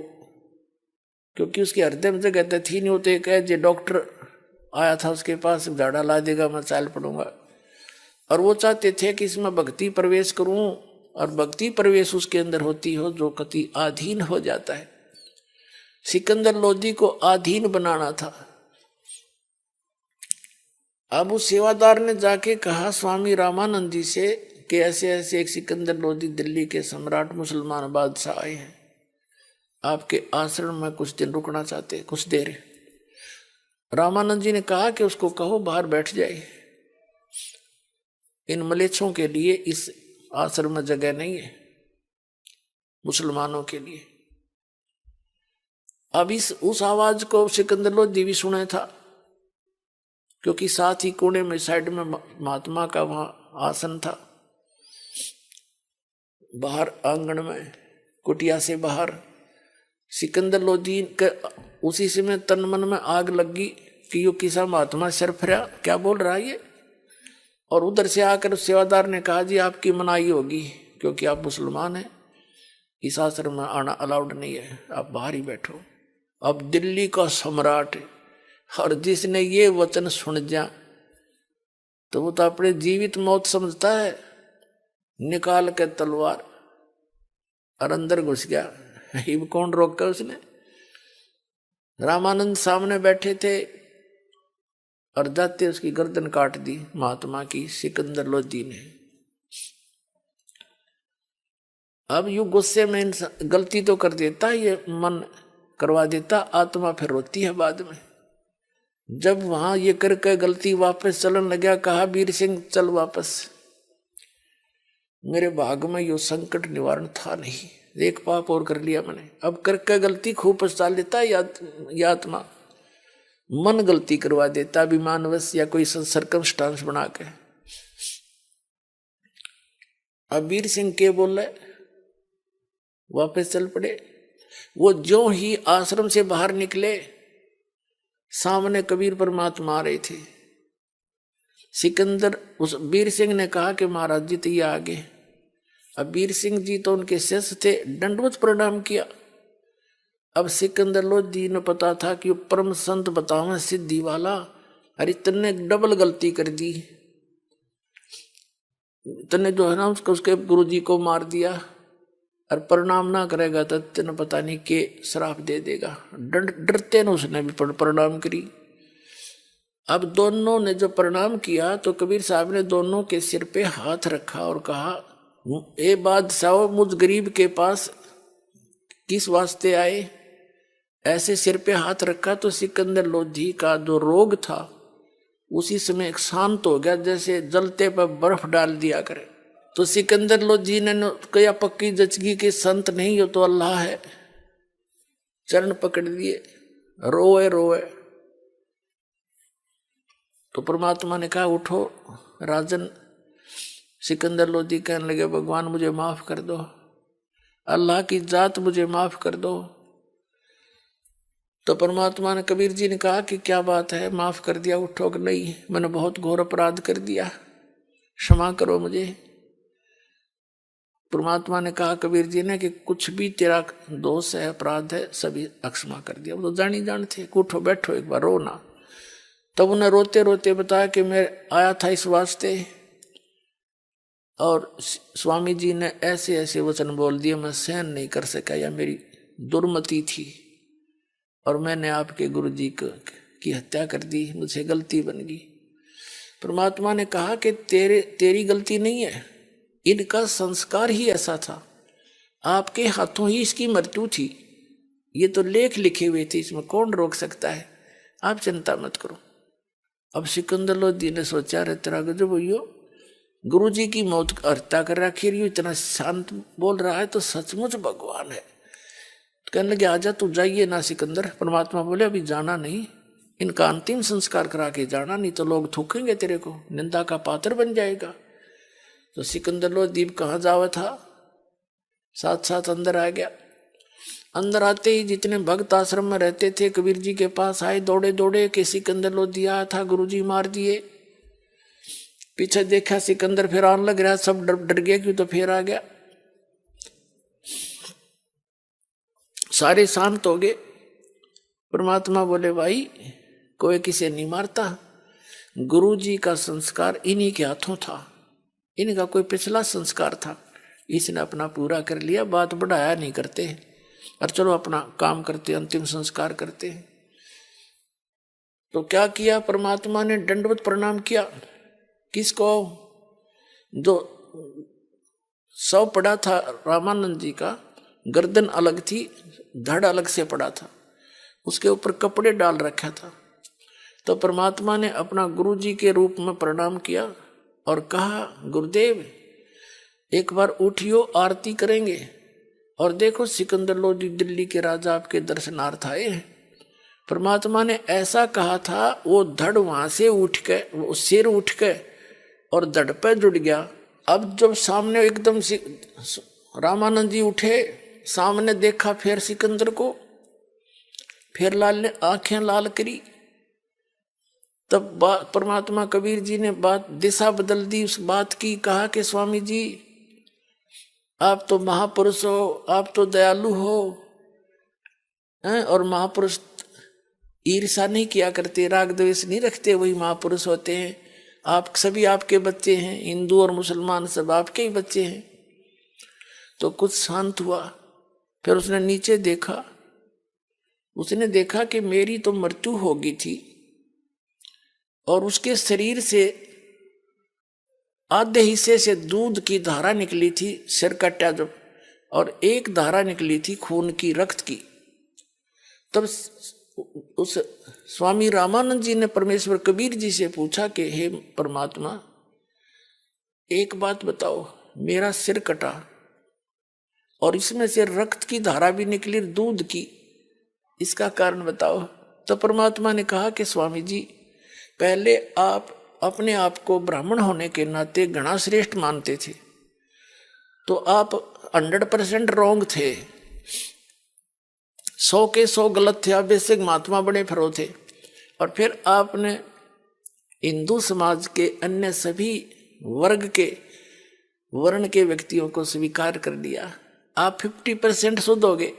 क्योंकि उसके हृदय में जगह थी नहीं, होते कह जे डॉक्टर आया था उसके पास, झाड़ा ला देगा मैं चाल पड़ूंगा। और वो चाहते थे कि इसमें भक्ति प्रवेश करूं, और भक्ति प्रवेश उसके अंदर होती हो जो कति आधीन हो जाता है। सिकंदर लोधी को आधीन बनाना था। अब उस सेवादार ने जाके कहा स्वामी रामानंद जी से कि ऐसे ऐसे एक सिकंदर लोधी दिल्ली के सम्राट मुसलमान बादशाह आए हैं, आपके आश्रम में कुछ दिन रुकना चाहते, कुछ देर। रामानंद जी ने कहा कि उसको कहो बाहर बैठ जाए, इन मलेच्छों के लिए इस आश्रम में जगह नहीं है, मुसलमानों के लिए। अब उस आवाज को सिकंदर लोधी भी सुना था, क्योंकि साथ ही कोने में साइड में महात्मा का वहां आसन था। बाहर आंगन में कुटिया से बाहर सिकंदर लोधी के उसी समय तन मन में आग लगी कि यो किसा महात्मा सरफरा क्या बोल रहा है ये। और उधर से आकर सेवादार ने कहा जी आपकी मनाही होगी, क्योंकि आप मुसलमान हैं, इस आश्रम में आना अलाउड नहीं है, आप बाहर ही बैठो। अब दिल्ली का सम्राट और जिसने ये वचन सुन जा तो वो तो अपने जीवित मौत समझता है, निकाल के तलवार और अंदर घुस गया। हिब कौन रोका उसने? रामानंद सामने बैठे थे और जाते उसकी गर्दन काट दी महात्मा की सिकंदर लोधी ने। अब यू गुस्से में इंसान गलती तो कर देता, ये मन करवा देता, आत्मा फिर रोती है बाद में। जब वहां ये करके गलती वापस चलन लगा, कहा वीर सिंह चल वापस, मेरे भाग में यो संकट निवारण था नहीं, एक पाप और कर लिया मैंने। अब करके गलती खूब पछता लेता है आत्मा, मन गलती करवा देता अभिमानवश या कोई सर्कमस्टांस बना के। अब वीर सिंह के बोले वापस चल पड़े। वो ज्यों ही आश्रम से बाहर निकले, सामने कबीर परमात्मा आ रहे थे। सिकंदर उस वीर सिंह ने कहा कि महाराज जी तो ये आगे। अब वीर सिंह जी तो उनके शिष्य थे, दंडवत प्रणाम किया। अब सिकंदर लोधी ने पता था कि परम संत बतावे सिद्धि वाला, अरे तन्ने डबल गलती कर दी, तन्ने जो है ना उसके गुरु जी को मार दिया, और प्रणाम ना करेगा तो तेने पता नहीं के श्राप दे देगा। डरते न उसने भी प्रणाम करी। अब दोनों ने जो प्रणाम किया तो कबीर साहब ने दोनों के सिर पे हाथ रखा और कहा, ए बादशाह, मुझ गरीब के पास किस वास्ते आए? ऐसे सिर पे हाथ रखा तो सिकंदर लोधी का जो रोग था उसी समय एक शांत हो गया, जैसे जलते पर बर्फ डाल दिया करे। तो सिकंदर लोधी ने कहा, पक्की जचगी के संत नहीं हो तो अल्लाह है। चरण पकड़ लिए, रोए रोए। तो परमात्मा ने कहा, उठो राजन। सिकंदर लोधी कहने लगे, भगवान मुझे माफ कर दो, अल्लाह की जात मुझे माफ कर दो। तो परमात्मा ने, कबीर जी ने कहा कि क्या बात है, माफ कर दिया? उठो कि नहीं, मैंने बहुत घोर अपराध कर दिया, क्षमा करो मुझे। परमात्मा ने कहा कबीर जी ने कि कुछ भी तेरा दोष है, अपराध है, सभी अक्षमा कर दिया। वो तो जानी जान थे। उठो बैठो एक बार, रो ना। तब उन्हें रोते रोते बताया कि मैं आया था इस वास्ते, और स्वामी जी ने ऐसे ऐसे वचन बोल दिए, मैं सहन नहीं कर सका, या मेरी दुर्मति थी और मैंने आपके गुरु जी की हत्या कर दी, मुझसे गलती बन गई। परमात्मा ने कहा कि तेरी गलती नहीं है, इनका संस्कार ही ऐसा था, आपके हाथों ही इसकी मृत्यु थी। ये तो लेख लिखे हुए थे, इसमें कौन रोक सकता है, आप चिंता मत करो। अब सिकंदर लोधी ने सोचा, रे तेरा गजब भैया, गुरु जी की मौत हत्या कर रखी, इतना शांत बोल रहा है तो सचमुच भगवान है। तो कहने लगे, आजा तू जाइए ना सिकंदर। परमात्मा बोले, अभी जाना नहीं, इनका अंतिम संस्कार करा के जाना, नहीं तो लोग थूकेंगे तेरे को, निंदा का पात्र बन जाएगा। तो सिकंदर लोधी कहाँ जावा था, साथ साथ अंदर आ गया। अंदर आते ही जितने भक्त आश्रम में रहते थे कबीर जी के पास आए दौड़े दौड़े कि सिकंदर लोधी आया था, गुरु जी मार दिए। पीछे देखा सिकंदर फिर आने लग रहा, सब डर गया, क्यों तो फिर आ गया। सारे शांत हो गए। परमात्मा बोले, भाई कोई किसे नहीं मारता, गुरु जी का संस्कार इन्हीं के हाथों था, इनका कोई पिछला संस्कार था, इसने अपना पूरा कर लिया, बात बढ़ाया नहीं करते, और चलो अपना काम करते, अंतिम संस्कार करते। तो क्या किया परमात्मा ने, दंडवत प्रणाम किया। किसको? जो शव पड़ा था रामानंद जी का, गर्दन अलग थी, धड़ अलग से पड़ा था, उसके ऊपर कपड़े डाल रखा था। तो परमात्मा ने अपना गुरु जी के रूप में प्रणाम किया और कहा, गुरुदेव एक बार उठियो, आरती करेंगे। और देखो सिकंदर लोधी दिल्ली के राजा आपके दर्शनार्थ आए हैं। परमात्मा ने ऐसा कहा था, वो धड़ वहां से उठ के, वो सिर उठ के और धड़ पे जुड़ गया। अब जब सामने एकदम से रामानंद जी उठे, सामने देखा फिर सिकंदर को, फिर लाल ने आंखें लाल करी। तब परमात्मा कबीर जी ने बात दिशा बदल दी उस बात की। कहा कि स्वामी जी आप तो महापुरुष हो, आप तो दयालु हो, और महापुरुष ईर्षा नहीं किया करते, राग द्वेष नहीं रखते, वही महापुरुष होते हैं। आप सभी आपके बच्चे हैं, हिंदू और मुसलमान सब आपके ही बच्चे हैं। तो कुछ शांत हुआ। फिर उसने नीचे देखा, उसने देखा कि मेरी तो मृत्यु हो गई थी और उसके शरीर से आधे हिस्से से दूध की धारा निकली थी, सिर कटा जब, और एक धारा निकली थी खून की, रक्त की। तब उस स्वामी रामानंद जी ने परमेश्वर कबीर जी से पूछा कि हे परमात्मा, एक बात बताओ, मेरा सिर कटा और इसमें से रक्त की धारा भी निकली, दूध की, इसका कारण बताओ। तो परमात्मा ने कहा कि स्वामी जी, पहले आप अपने आप को ब्राह्मण होने के नाते घना श्रेष्ठ मानते थे, तो आप 100% रॉन्ग थे। 100 के 100 गलत थे, आप बेसिक महात्मा बने फिरो थे। और फिर आपने हिंदू समाज के अन्य सभी वर्ग के वर्ण के व्यक्तियों को स्वीकार कर लिया। आप 50% शुद्ध हो गए।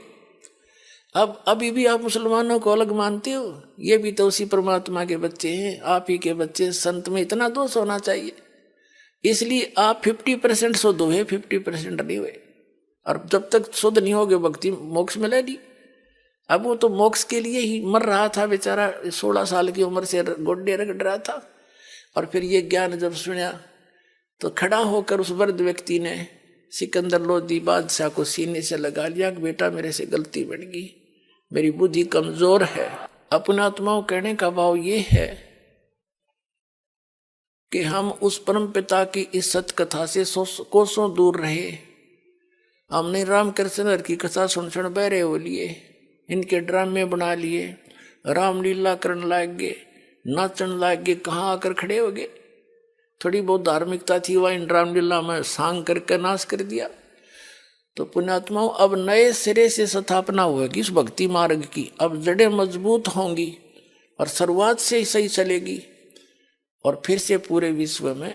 अब अभी भी आप मुसलमानों को अलग मानते हो, ये भी तो उसी परमात्मा के बच्चे हैं, आप ही के बच्चे। संत में इतना दोष होना चाहिए, इसलिए आप 50% शुद्ध हुए, 50% नहीं हुए। और जब तक शुद्ध नहीं होगे भक्ति मोक्ष मिले नहीं। अब वो तो मोक्ष के लिए ही मर रहा था बेचारा, 16 साल की उम्र से गोड्डे रगड़ रहा था। और फिर ये ज्ञान जब सुना तो खड़ा होकर उस वृद्ध व्यक्ति ने सिकंदर लोधी बादशाह को सीने से लगा लिया कि बेटा मेरे से गलती बन गई, मेरी बुद्धि कमजोर है। अपना आत्माओं कहने का भाव ये है कि हम उस परम पिता की इस सत कथा से कोसों दूर रहे। हमने रामकृष्ण की कथा सुन बहरे हो लिए, इनके ड्रामे बना लिए, रामलीला करने लग गए, नाचन लग गए, कहाँ आकर खड़े हो गए। थोड़ी बहुत धार्मिकता थी वह इन रामलीला में सांग करके नाश कर दिया। तो पुण्यात्माओं अब नए सिरे से स्थापना होगी इस भक्ति मार्ग की। अब जड़ें मजबूत होंगी और शुरुआत से ही सही चलेगी, और फिर से पूरे विश्व में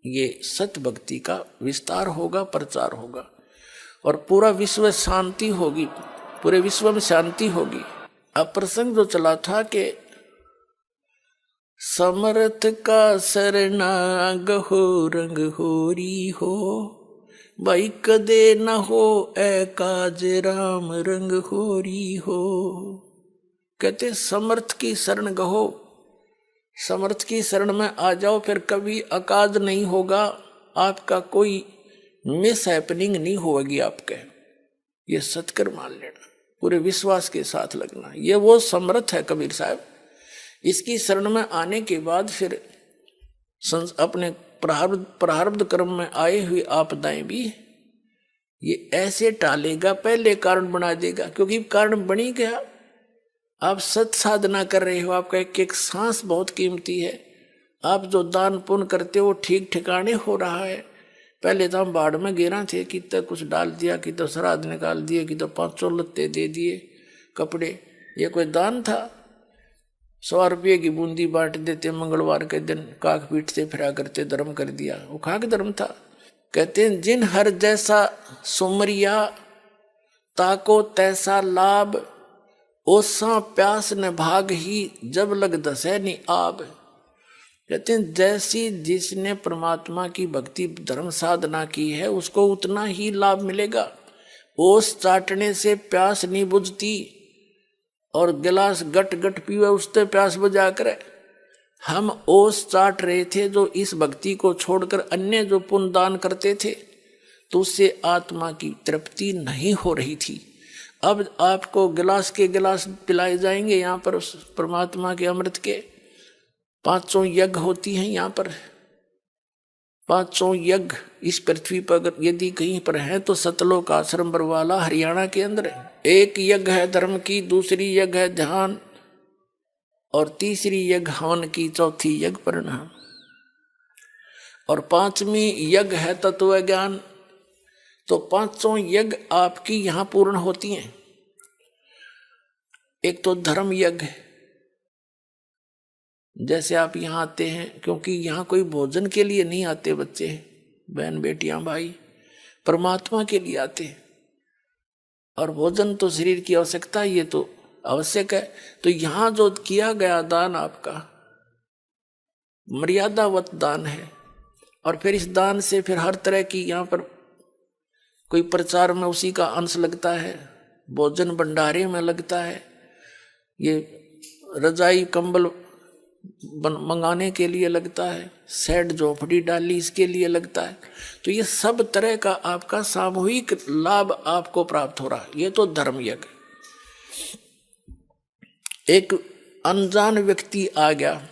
ये सत्य भक्ति का विस्तार होगा, प्रचार होगा, और पूरा विश्व शांति होगी, पूरे विश्व में शांति होगी। अब प्रसंग जो चला था कि समर्थ का शरणागत हो रंग होरी हो, भाई कदे न हो ए काज राम रंग होरी हो। कहते समर्थ की शरण गहो, समर्थ की शरण में आ जाओ, फिर कभी अकाज नहीं होगा, आपका कोई मिस हैपनिंग नहीं होगी आपके। ये सत्कर मान लेना, पूरे विश्वास के साथ लगना, ये वो समर्थ है कबीर साहब। इसकी शरण में आने के बाद फिर अपने प्रारब्ध कर्म में आए हुए आपदाएं भी ये ऐसे टालेगा, पहले कारण बना देगा, क्योंकि कारण बनी गया। आप सत साधना कर रहे हो, आपका एक एक सांस बहुत कीमती है। आप जो दान पुण्य करते हो ठीक ठिकाने हो रहा है। पहले तो हम बाढ़ में गिरा थे, कि तो कुछ डाल दिया, कि तो श्राद्ध निकाल दिए, कि तो 500 लत्ते दे दिए, कपड़े, ये कोई दान था? 100 रुपये की बूंदी बांट देते, मंगलवार के दिन काक पीटते फिरा करते, धर्म कर दिया। वो खाक धर्म था। कहते हैं जिन हर जैसा सुमरिया, ताको तैसा लाभ, ओसा प्यास न भाग ही, जब लग दसे नि आब। कहते हैं जैसी जिसने परमात्मा की भक्ति धर्म साधना की है उसको उतना ही लाभ मिलेगा। ओस चाटने से प्यास नहीं बुझती, और गिलास गट गट पीवे उससे प्यास बुझा करे। हम ओस चाट रहे थे जो इस भक्ति को छोड़कर अन्य जो पुण्य दान करते थे, तो उससे आत्मा की तृप्ति नहीं हो रही थी। अब आपको गिलास के गिलास पिलाए जाएंगे यहाँ पर उस परमात्मा के अमृत के। 500 यज्ञ होती हैं यहाँ पर, 500 यज्ञ इस पृथ्वी पर अगर यदि कहीं पर है तो सतलोक आश्रम बरवाला हरियाणा के अंदर है। एक यज्ञ है धर्म की, दूसरी यज्ञ है ध्यान, और तीसरी यज्ञ हवन की, चौथी यज्ञ परिणाम, और 5वीं यज्ञ है तत्व ज्ञान। तो 500 यज्ञ आपकी यहाँ पूर्ण होती हैं। एक तो धर्म यज्ञ, जैसे आप यहाँ आते हैं, क्योंकि यहाँ कोई भोजन के लिए नहीं आते बच्चे, बहन बेटियां भाई, परमात्मा के लिए आते हैं। और भोजन तो शरीर की आवश्यकता, ये तो आवश्यक है। तो यहाँ जो किया गया दान आपका मर्यादावत दान है, और फिर इस दान से फिर हर तरह की यहाँ पर कोई प्रचार में उसी का अंश लगता है, भोजन भंडारे में लगता है, ये रजाई कंबल मंगाने के लिए लगता है, सेट झोपड़ी डाली इसके लिए लगता है। तो ये सब तरह का आपका सामूहिक लाभ आपको प्राप्त हो रहा है। ये तो धर्म यज्ञ। एक अनजान व्यक्ति आ गया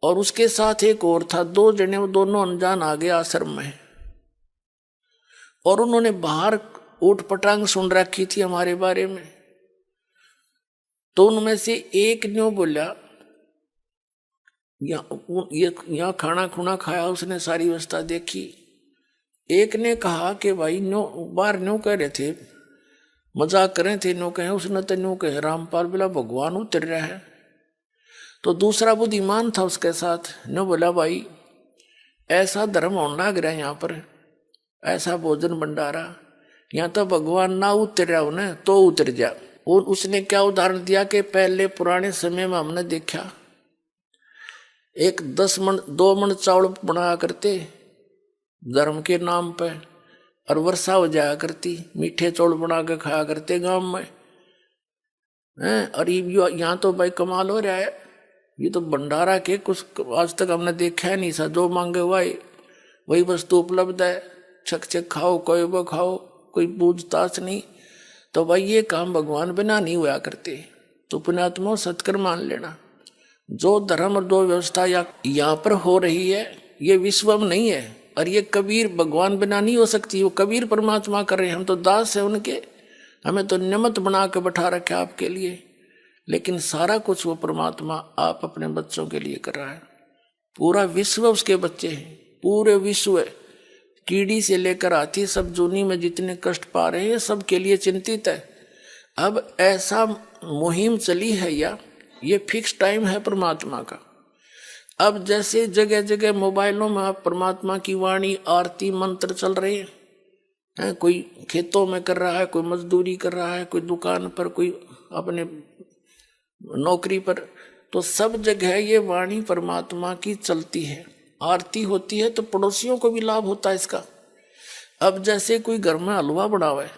और उसके साथ एक और था, 2 जने, वो दोनों अनजान आ गए आश्रम में, और उन्होंने बाहर ऊट पटांग सुन रखी थी हमारे बारे में। तो उनमें से एक ने बोला, यहाँ खाना खुना खाया, उसने सारी व्यवस्था देखी। एक ने कहा कि भाई नो बाहर न्यों कह रहे थे मजाक करें थे नो कहे उसने तो नो कहे रामपाल बोला भगवान उतर रहा है। तो दूसरा बुद्धिमान था उसके साथ, नो बोला भाई ऐसा धर्म होने लग रहा है यहाँ पर, ऐसा भोजन भंडारा, यहाँ तो भगवान ना उतर रहा उन्हें तो उतर जा। और उसने क्या उदाहरण दिया कि पहले पुराने समय में हमने देखा एक 10 मन 2 मन चावल बनाया करते धर्म के नाम पे, और वर्षा हो जाया करती, मीठे चावल बना के खाया करते गांव में हैं। और यहाँ तो भाई कमाल हो रहा है, ये तो भंडारा के कुछ आज तक हमने देखा है नहीं सा, जो मांगे हुआ वही वस्तु उपलब्ध है, छक छक खाओ कोई वो खाओ, कोई पूछताछ नहीं। तो भाई ये काम भगवान बिना नहीं हुआ करते। तो पुण्यात्मा सत्कर मान लेना, जो धर्म और जो व्यवस्था यहाँ पर हो रही है ये विश्व में नहीं है, और ये कबीर भगवान बिना नहीं हो सकती, वो कबीर परमात्मा कर रहे हैं, हम तो दास है उनके, हमें तो निमित्त बना के बैठा रखा आपके लिए, लेकिन सारा कुछ वो परमात्मा आप अपने बच्चों के लिए कर रहा है। पूरा विश्व उसके बच्चे हैं, पूरे विश्व है, कीड़ी से लेकर हाथी सब जूनी में जितने कष्ट पा रहे हैं सब के लिए चिंतित है। अब ऐसा मुहिम चली है या ये फिक्स टाइम है परमात्मा का। अब जैसे जगह जगह मोबाइलों में आप परमात्मा की वाणी आरती मंत्र चल रहे हैं, कोई खेतों में कर रहा है, कोई मजदूरी कर रहा है, कोई दुकान पर, कोई अपने नौकरी पर, तो सब जगह ये वाणी परमात्मा की चलती है, आरती होती है, तो पड़ोसियों को भी लाभ होता है इसका। अब जैसे कोई घर में हलवा बनावे,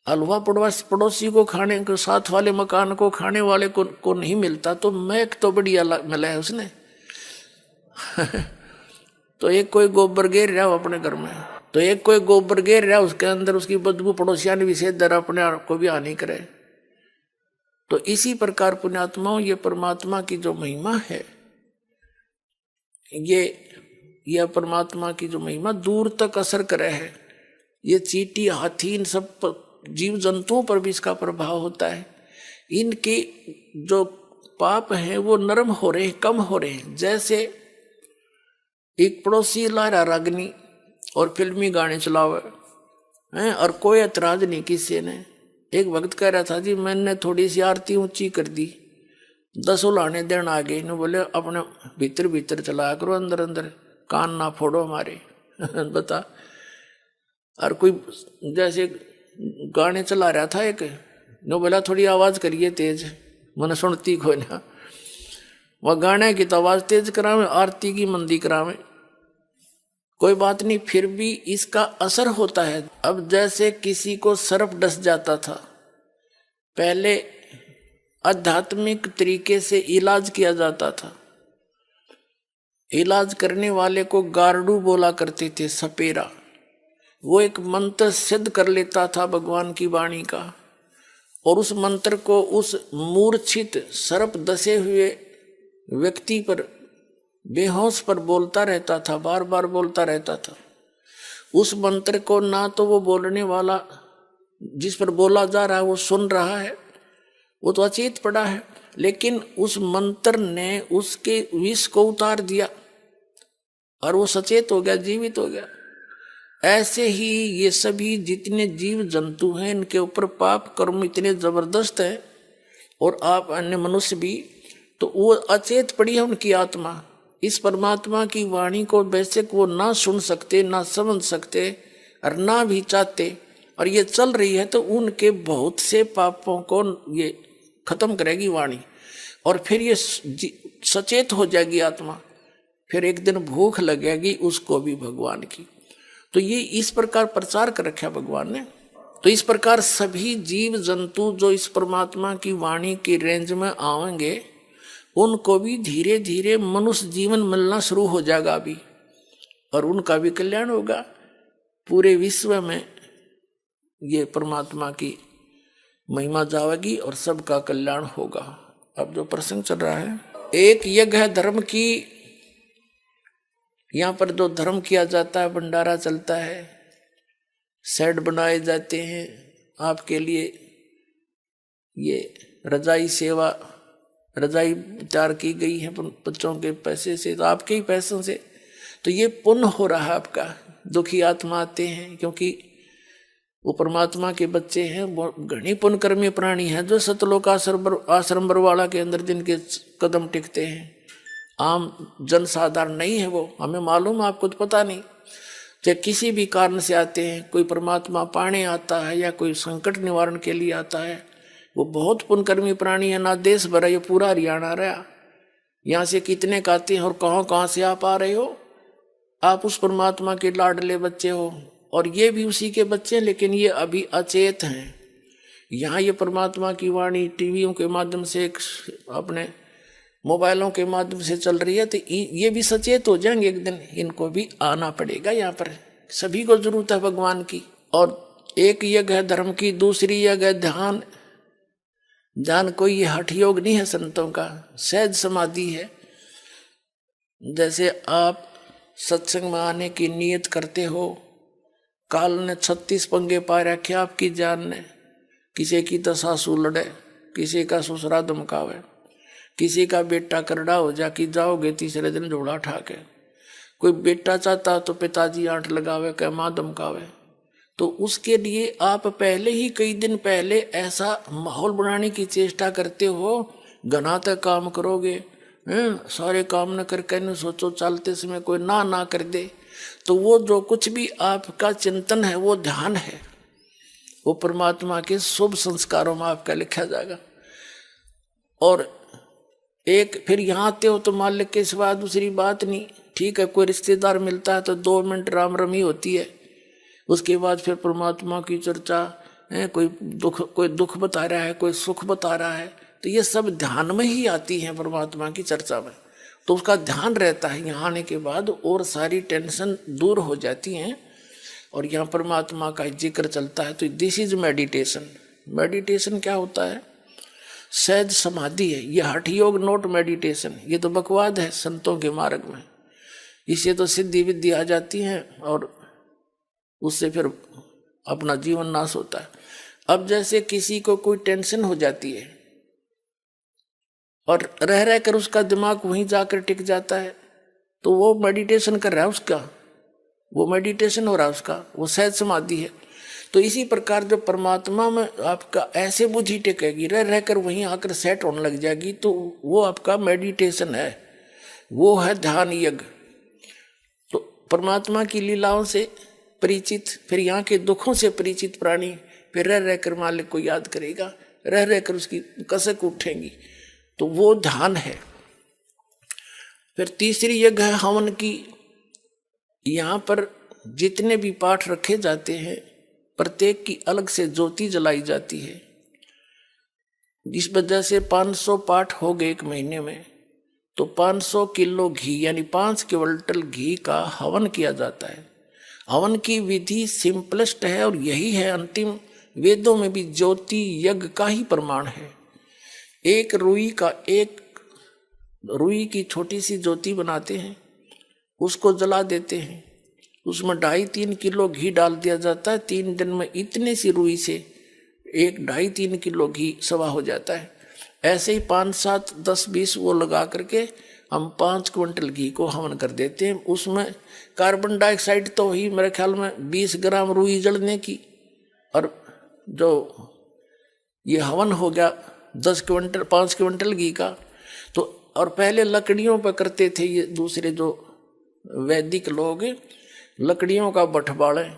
हलवा पड़ोसी को खाने को, साथ वाले मकान को, खाने वाले को नहीं मिलता, तो महक तो बढ़िया मिला है उसने तो एक कोई गोबर गेर रहा हो अपने घर में, तो एक कोई गोबर गेर रहा उसके अंदर उसकी बदबू पड़ोसिया ने विशेष दर अपने आप को भी हानि करे। तो इसी प्रकार पुण्यात्माओं ये परमात्मा की जो महिमा है, ये परमात्मा की जो महिमा दूर तक असर करे है। ये चींटी हाथी इन सब जीव जंतुओं पर भी इसका प्रभाव होता है। इनके जो पाप हैं वो नरम हो रहे हैं, कम हो रहे हैं। जैसे एक पड़ोसी लारा रागनी और फिल्मी गाने चलावे हैं और कोई ऐतराज नहीं किसी ने। एक भक्त कह रहा था जी मैंने थोड़ी सी आरती ऊंची कर दी, 10 उलाने देन आ गए, इन्होंने बोले अपने भीतर भीतर चलाया करो, अंदर अंदर कान ना फोड़ो हमारे बता। और कोई जैसे गाने चला रहा था एक, नो बोला थोड़ी आवाज करिए तेज, मैंने सुनती कोई ना। वह गाने की तो आवाज तेज करावे, आरती की मंदी करावे, कोई बात नहीं, फिर भी इसका असर होता है। अब जैसे किसी को सर्प डस जाता था, पहले आध्यात्मिक तरीके से इलाज किया जाता था, इलाज करने वाले को गारडू बोला करते थे, सपेरा। वो एक मंत्र सिद्ध कर लेता था भगवान की वाणी का, और उस मंत्र को उस मूर्छित सर्प दसे हुए व्यक्ति पर, बेहोश पर बोलता रहता था, बार बार बोलता रहता था। उस मंत्र को ना तो वो बोलने वाला जिस पर बोला जा रहा है वो सुन रहा है, वो तो अचेत पड़ा है, लेकिन उस मंत्र ने उसके विष को उतार दिया और वो सचेत हो गया, जीवित हो गया। ऐसे ही ये सभी जितने जीव जंतु हैं इनके ऊपर पाप कर्म इतने जबरदस्त है, और आप अन्य मनुष्य भी, तो वो अचेत पड़ी है उनकी आत्मा। इस परमात्मा की वाणी को बेशक वो ना सुन सकते, ना समझ सकते और ना भी चाहते, और ये चल रही है तो उनके बहुत से पापों को ये खत्म करेगी वाणी, और फिर ये सचेत हो जाएगी आत्मा, फिर एक दिन भूख लगेगी उसको भी भगवान की। तो ये इस प्रकार प्रचार कर रखा भगवान ने। तो इस प्रकार सभी जीव जंतु जो इस परमात्मा की वाणी की रेंज में आएंगे उनको भी धीरे धीरे मनुष्य जीवन मिलना शुरू हो जाएगा अभी, और उनका भी कल्याण होगा। पूरे विश्व में ये परमात्मा की महिमा जाएगी और सबका कल्याण होगा। अब जो प्रसंग चल रहा है, एक यज्ञ है धर्म की, यहाँ पर जो धर्म किया जाता है, भंडारा चलता है, सेट बनाए जाते हैं आपके लिए, ये रजाई सेवा, रजाई तैयार की गई है बच्चों के पैसे से, तो आपके ही पैसों से, तो ये पुण्य हो रहा है आपका। दुखी आत्मा आते हैं, क्योंकि वो परमात्मा के बच्चे हैं, वो घनी पुण्यकर्मी प्राणी हैं जो सतलोक आश्रम बरवाला के अंदर जिनके कदम टिकते हैं। आम जनसाधारण नहीं है वो, हमें मालूम, आपको तो पता नहीं। चाहे किसी भी कारण से आते हैं, कोई परमात्मा पाने आता है या कोई संकट निवारण के लिए आता है, वो बहुत पुण्यकर्मी प्राणी है। ना देश भरा, ये पूरा हरियाणा रहा, यहाँ से कितने का आते हैं और कहाँ से आप आ रहे हो। आप उस परमात्मा के लाडले बच्चे हो और ये भी उसी के बच्चे हैं, लेकिन ये अभी अचेत हैं। यहाँ ये परमात्मा की वाणी टीवियों के माध्यम से, अपने मोबाइलों के माध्यम से चल रही है, तो ये भी सचेत हो जाएंगे एक दिन। इनको भी आना पड़ेगा यहाँ पर, सभी को जरूरत है भगवान की। और एक यज्ञ है धर्म की, दूसरी यज्ञ है ध्यान। ध्यान कोई ये हठ योग नहीं है संतों का, सहज समाधि है। जैसे आप सत्संग में आने की नियत करते हो, काल ने 36 पंगे पा रखे आपकी जान ने, किसी की तो सासू लड़े, किसी का ससुरा धमकावे, किसी का बेटा करड़ा हो जा कि जाओगे तीसरे दिन झोला ठाके, कोई बेटा चाहता तो पिताजी आंट लगावे, क्या माँ धमकावे। तो उसके लिए आप पहले ही कई दिन पहले ऐसा माहौल बनाने की चेष्टा करते हो, घना तक काम करोगे, सारे काम न करके न सोचो चलते समय कोई ना कर दे, तो वो जो कुछ भी आपका चिंतन है वो ध्यान है, वो परमात्मा के शुभ संस्कारों में आपका लिखा जाएगा। और एक फिर यहाँ आते हो तो मालिक के सिवा दूसरी बात नहीं। ठीक है, कोई रिश्तेदार मिलता है तो 2 मिनट राम रमी होती है, उसके बाद फिर परमात्मा की चर्चा है, कोई दुख बता रहा है, कोई सुख बता रहा है, तो ये सब ध्यान में ही आती है परमात्मा की चर्चा में। तो उसका ध्यान रहता है यहाँ आने के बाद, और सारी टेंशन दूर हो जाती हैं और यहाँ परमात्मा का जिक्र चलता है। तो दिस इज मेडिटेशन। मेडिटेशन क्या होता है? सहज समाधि है। ये हठ योग नोट मेडिटेशन, ये तो बकवाद है संतों के मार्ग में। इससे तो सिद्धि विद्धि आ जाती है और उससे फिर अपना जीवन नाश होता है। अब जैसे किसी को कोई टेंशन हो जाती है और रह कर उसका दिमाग वहीं जाकर टिक जाता है, तो वो मेडिटेशन कर रहा है, उसका वो मेडिटेशन हो रहा है, उसका वो सहज समाधि है। तो इसी प्रकार जो परमात्मा में आपका ऐसे बुद्धि टिकेगी, रह कर वहीं आकर सेट होने लग जाएगी, तो वो आपका मेडिटेशन है, वो है ध्यान यज्ञ। तो परमात्मा की लीलाओं से परिचित, फिर यहाँ के दुखों से परिचित प्राणी फिर रह कर मालिक को याद करेगा, रह कर उसकी कसक उठेंगी, तो वो ध्यान है। फिर तीसरी यज्ञ है हवन की। यहाँ पर जितने भी पाठ रखे जाते हैं, प्रत्येक की अलग से ज्योति जलाई जाती है। इस वजह से 500 पाठ हो गए एक महीने में, तो 500 किलो घी यानी 5 क्विंटल घी का हवन किया जाता है। हवन की विधि सिंपलेस्ट है और यही है अंतिम। वेदों में भी ज्योति यज्ञ का ही प्रमाण है। एक रुई की छोटी सी ज्योति बनाते हैं, उसको जला देते हैं, उसमें 2.5-3 किलो घी डाल दिया जाता है। 3 दिन में इतने सी रुई से 2.5-3 किलो घी सवा हो जाता है। ऐसे ही 5, 7, 10, 20 वो लगा करके हम 5 क्विंटल घी को हवन कर देते हैं। उसमें कार्बन डाइऑक्साइड तो ही मेरे ख्याल में 20 ग्राम रुई जलने की, और जो ये हवन हो गया 5 क्विंटल घी का। तो और पहले लकड़ियों पर करते थे ये दूसरे जो वैदिक लोग, लकड़ियों का बठ बाड़े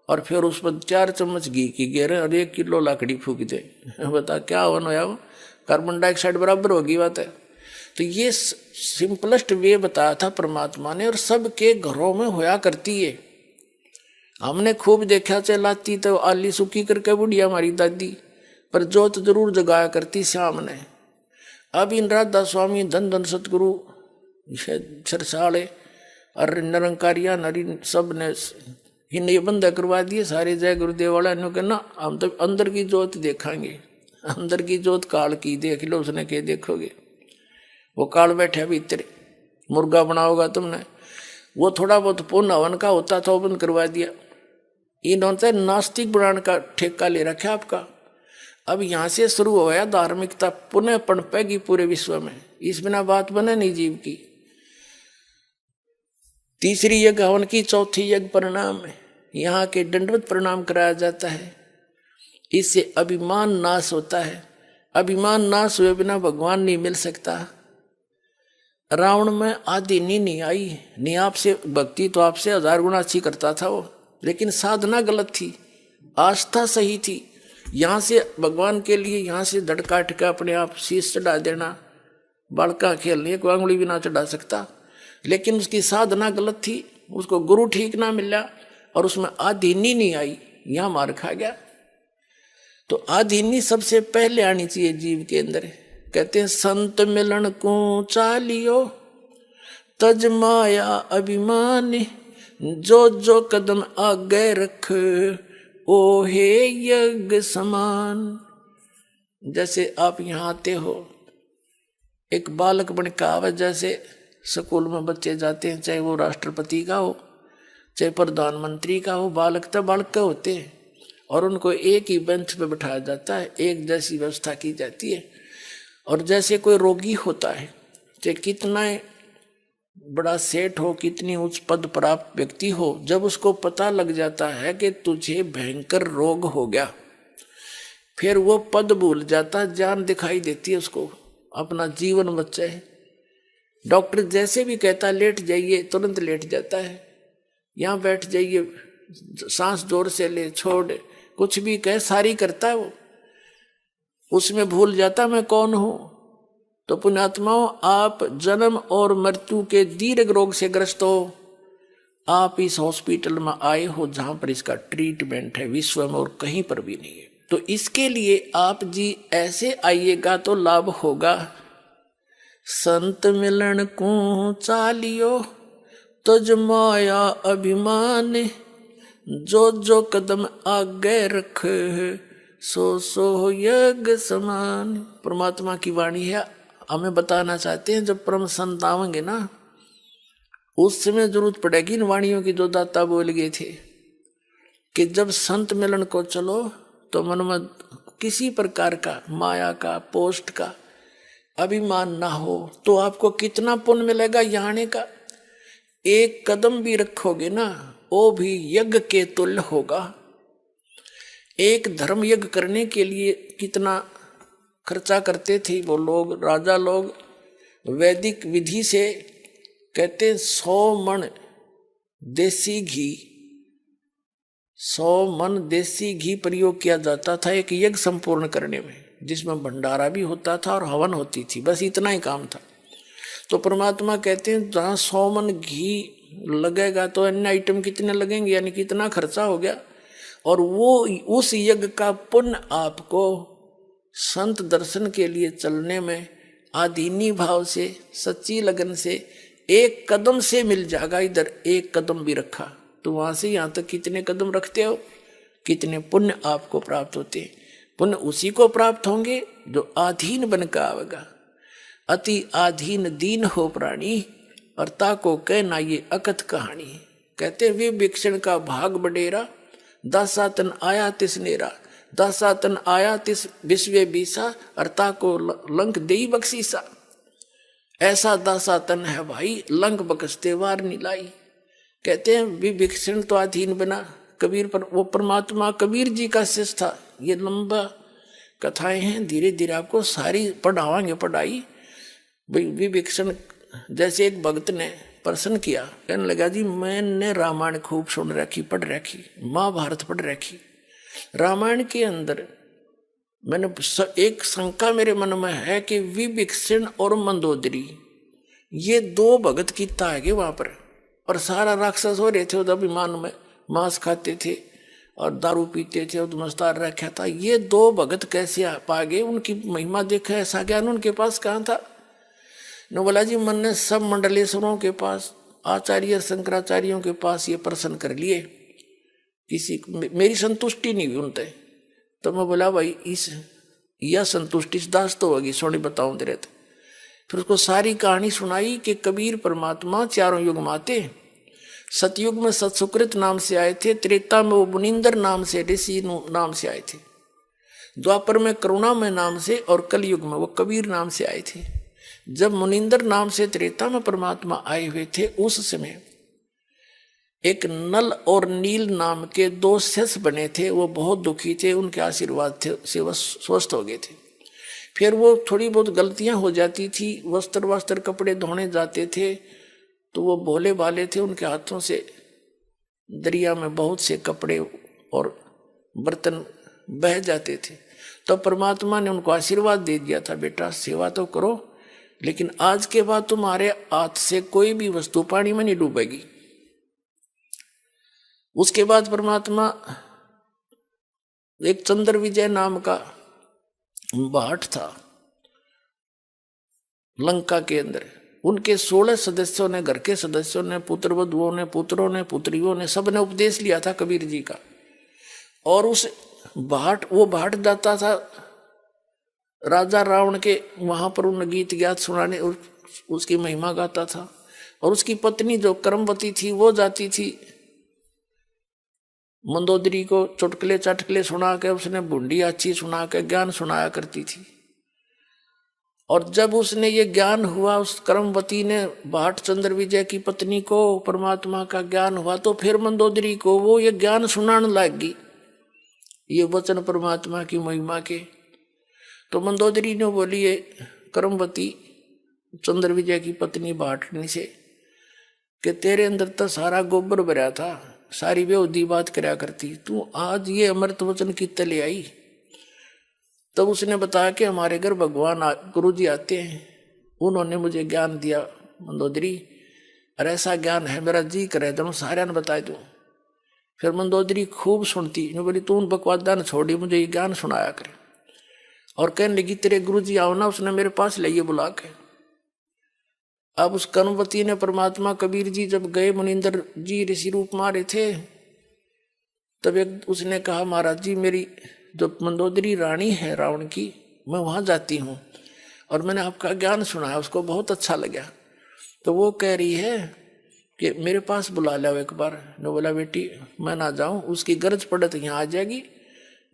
और फिर उस पर 4 चम्मच घी की गेरे और 1 किलो लकड़ी फूक दे। बता क्या हवन होया, वो कार्बन डाइऑक्साइड बराबर होगी बात है। तो ये सिंपलेस्ट वे बताया था परमात्मा ने, और सबके घरों में होया करती है। हमने खूब देखा चलाती तो आली सुखी करके बुढ़िया हमारी दादी, पर जोत जरूर जगाया करती श्याम ने। अब इन राधा स्वामी धन धन सतगुरु छरसाले और निरंकारिया नरी सब ने ही बंद करवा दिए सारे। जय गुरुदेव वाला ने कहना हम तो अंदर की जोत देखेंगे, अंदर की जोत काल की देख लो। उसने के देखोगे वो काल बैठा भीतर, मुर्गा बनाओगा तुमने। वो थोड़ा बहुत पुण्य हवन का होता था वो बंद करवा दिया। इन्होंने नास्तिक बनाने का ठेका ले रखा आपका। अब यहाँ से शुरू हो गया धार्मिकता पुनः पनपेगी पूरे विश्व में, इस बिना बात बने नहीं जीव की। तीसरी यज्ञ हवन की, चौथी यज्ञ परिणाम है। यहाँ के दंडवत प्रणाम कराया जाता है। इससे अभिमान नाश होता है। अभिमान नाश हुए बिना भगवान नहीं मिल सकता। रावण में आदि नहीं आई, नहीं आपसे भक्ति तो आपसे 1000 गुना अच्छी करता था वो, लेकिन साधना गलत थी, आस्था सही थी। यहाँ से भगवान के लिए यहाँ से धड़ काट के अपने आप शीश चढ़ा देना, बालका खेलने को अंगुली भी ना चढ़ा सकता, लेकिन उसकी साधना गलत थी, उसको गुरु ठीक ना मिला और उसमें आधीनी नहीं आई, यहाँ मार खा गया। तो आधीनी सबसे पहले आनी चाहिए जीव के अंदर। कहते हैं संत मिलन को चालियो तज माया अभिमान, जो जो कदम आगे रख ओ हे यज्ञ समान। जैसे आप यहाँ आते हो, एक बालक बन के आवे, जैसे स्कूल में बच्चे जाते हैं, चाहे वो राष्ट्रपति का हो चाहे प्रधानमंत्री का हो, बालक तो बालक का होते हैं और उनको एक ही बेंच पे बिठाया जाता है, एक जैसी व्यवस्था की जाती है। और जैसे कोई रोगी होता है, चाहे कितना बड़ा सेठ हो, कितनी उच्च पद प्राप्त व्यक्ति हो, जब उसको पता लग जाता है कि तुझे भयंकर रोग हो गया, फिर वो पद भूल जाता, जान दिखाई देती है उसको, अपना जीवन बचा है। डॉक्टर जैसे भी कहता लेट जाइए, तुरंत लेट जाता है। यहाँ बैठ जाइए, सांस जोर से ले छोड़, कुछ भी कहे सारी करता है वो, उसमें भूल जाता मैं कौन हूं। तो पुण्यात्माओं, आप जन्म और मृत्यु के दीर्घ रोग से ग्रस्त हो, आप इस हॉस्पिटल में आए हो जहां पर इसका ट्रीटमेंट है, विश्व में और कहीं पर भी नहीं है। तो इसके लिए आप जी ऐसे आइएगा तो लाभ होगा। संत मिलन को चालियो तज माया अभिमान, जो जो कदम आगे रख सो सो यज्ञ समान। परमात्मा की वाणी है, हमें बताना चाहते हैं जब परम संत आवेंगे ना, उस समय जरूरत पड़ेगी इन वाणियों की जो दाता बोल गए थे कि जब संत मिलन को चलो तो मन में किसी प्रकार का माया का पोस्ट का अभिमान ना हो, तो आपको कितना पुण्य मिलेगा यहाँ आने का। एक कदम भी रखोगे ना, वो भी यज्ञ के तुल्य होगा। एक धर्म यज्ञ करने के लिए कितना खर्चा करते थे वो लोग, राजा लोग। वैदिक विधि से कहते 100 मन देसी घी, 100 मन देसी घी प्रयोग किया जाता था एक यज्ञ संपूर्ण करने में, जिसमें भंडारा भी होता था और हवन होती थी, बस इतना ही काम था। तो परमात्मा कहते हैं जहाँ 100 मन घी लगेगा तो अन्य आइटम कितने लगेंगे, यानी कितना खर्चा हो गया। और वो उस यज्ञ का पुण्य आपको संत दर्शन के लिए चलने में आदीनी भाव से, सच्ची लगन से, एक कदम से मिल जाएगा। इधर एक कदम भी रखा तो वहां से यहाँ तक कितने कदम रखते हो, कितने पुण्य आपको प्राप्त होते हैं। पुण्य उसी को प्राप्त होंगे जो आधीन बनकर आवेगा। अति आधीन दीन हो प्राणी, और ताको कहना ये अकथ कहानी। कहते विभीषण का भाग बडेरा, दासातन आया तिस नेरा, दासातन आया तिस विश्व बीसा, और ताको लंक देई बख्शीसा। ऐसा दासातन है भाई, लंक बख्शते वार निलाई। कहते हैं विभीषण तो अधीन बना कबीर पर, वो परमात्मा कबीर जी का शिष्य था। ये लंबा कथाएं हैं, धीरे धीरे आपको सारी पढ़ावांगे पढ़ाई। विभीषण जैसे एक भक्त ने प्रश्न किया, कहने लगा जी मैंने रामायण खूब सुन रखी, पढ़ रखी, महाभारत पढ़ रखी, रामायण के अंदर मैंने एक शंका मेरे मन में है कि विभीषण और मंदोदरी ये 2 भगत कीता है वहां पर, और सारा राक्षस हो रहे थे उधर अभिमान में, मांस खाते थे और दारू पीते थे, उद्मस्तार रखा था। ये 2 भगत कैसे पा गए, उनकी महिमा देखा, ऐसा ज्ञान उनके पास कहाँ था। न बोला जी मैंने सब मंडलेश्वरों के पास, आचार्य शंकराचार्यों के पास ये प्रश्न कर लिए, किसी मेरी संतुष्टि नहीं हुई उनसे। तो मैं बोला भाई इस यह संतुष्टि दास तो होगी, सोनी बताऊं तेरे। फिर उसको सारी कहानी सुनाई कि कबीर परमात्मा 4 युग में आते। सतयुग में सतसुकृत नाम से आए थे, त्रेता में वो मुनिंदर नाम से, ऋषि नाम से आए थे, द्वापर में करुणामय नाम से, और कलयुग में वो कबीर नाम से आए थे। जब मुनिंदर नाम से त्रेता में परमात्मा आए हुए थे, उस समय एक नल और नील नाम के दो शिष्य बने थे। वो बहुत दुखी थे, उनके आशीर्वाद से वह स्वस्थ हो गए थे। फिर वो थोड़ी बहुत गलतियां हो जाती थी, वस्त्र कपड़े धोने जाते थे तो वो भोले भाले थे, उनके हाथों से दरिया में बहुत से कपड़े और बर्तन बह जाते थे। तो परमात्मा ने उनको आशीर्वाद दे दिया था, बेटा सेवा तो करो, लेकिन आज के बाद तुम्हारे हाथ से कोई भी वस्तु पानी में नहीं डूबेगी। उसके बाद परमात्मा एक चंद्र विजय नाम का भाट था लंका के अंदर। उनके 16 सदस्यों ने, घर के सदस्यों ने, पुत्र वधुओं ने, पुत्रों ने, पुत्रियों ने, सब ने उपदेश लिया था कबीर जी का। और उस वो भाट जाता था राजा रावण के वहां पर, उन गीत ज्ञात सुनाने, उसकी महिमा गाता था। और उसकी पत्नी जो कर्मवती थी वो जाती थी मंदोदरी को चुटकुले चटकुले सुना के, उसने बूंदी अच्छी सुना के ज्ञान सुनाया करती थी। और जब उसने ये ज्ञान हुआ, उस कर्मवती ने भाट चंद्र विजय की पत्नी को परमात्मा का ज्ञान हुआ, तो फिर मंदोदरी को वो ये ज्ञान सुनाने लगी, ये वचन परमात्मा की महिमा के। तो मंदोदरी ने बोली ये कर्मवती चंद्र विजय की पत्नी भाटनी से कि तेरे अंदर तो सारा गोबर भरा था, सारी बेहुदी बात करया करती, तू आज ये अमृत वचन कितने ले आई। तब उसने बताया कि हमारे घर भगवान गुरु जी आते हैं, उन्होंने मुझे ज्ञान दिया मंदोदरी, और ऐसा ज्ञान है मेरा जी करे तो सारे ने बता दूं। फिर मंदोदरी खूब सुनती, बोली तू उन बकवादा ने छोड़ी, मुझे ये ज्ञान सुनाया करे। और कहने लगी तेरे गुरु जी आओ ना, उसने मेरे पास ले बुला के। अब उस कर्मवती ने परमात्मा कबीर जी जब गए, मुनिंदर जी ऋषि रूप मारे थे, तब एक उसने कहा महाराज जी मेरी जो मंदोदरी रानी है रावण की, मैं वहां जाती हूँ और मैंने आपका ज्ञान सुना है, उसको बहुत अच्छा लगा। तो वो कह रही है कि मेरे पास बुला लो एक बार। ने बोला बेटी मैं ना जाऊं, उसकी गरज पड़े तो यहाँ आ जाएगी,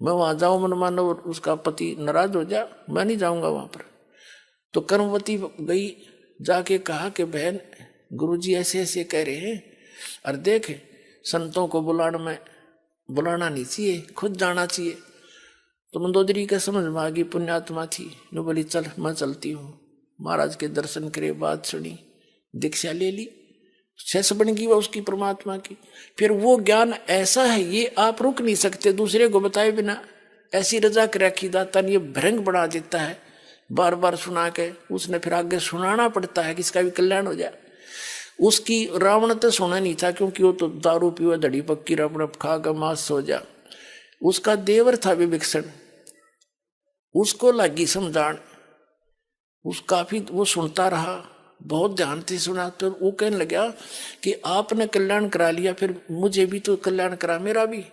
मैं वहां जाऊं मन मानो उसका पति नाराज हो जा, मैं नहीं जाऊंगा वहां पर। तो कर्मवती गई, जाके कहा कि बहन गुरुजी ऐसे ऐसे कह रहे हैं, और देख संतों को बुलाना नहीं चाहिए, खुद जाना चाहिए। तो मंदोदरी का समझ में आ गई, पुण्यात्मा थी, नो बोली चल मैं चलती हूँ। महाराज के दर्शन करे, बात सुनी, दीक्षा ले ली, शेष बन गई वह उसकी परमात्मा की। फिर वो ज्ञान ऐसा है, ये आप रुक नहीं सकते दूसरे को बताए बिना। ऐसी रजा कर रखी दाता ने, ये भ्रंग बना देता है बार बार सुना के, उसने फिर आगे सुनाना पड़ता है कि इसका भी कल्याण हो जाए। उसकी रावण तो सुना नहीं था, क्योंकि वो तो दारू पीवा धड़ी पक्की अपने खा कर मांस सो जा। उसका देवर था विभीषण, उसको लगी समझान, उस काफी वो सुनता रहा, बहुत ध्यान से सुना। तो वो कहने लगा कि आपने कल्याण करा लिया, फिर मुझे भी तो कल्याण करा, मेरा भी।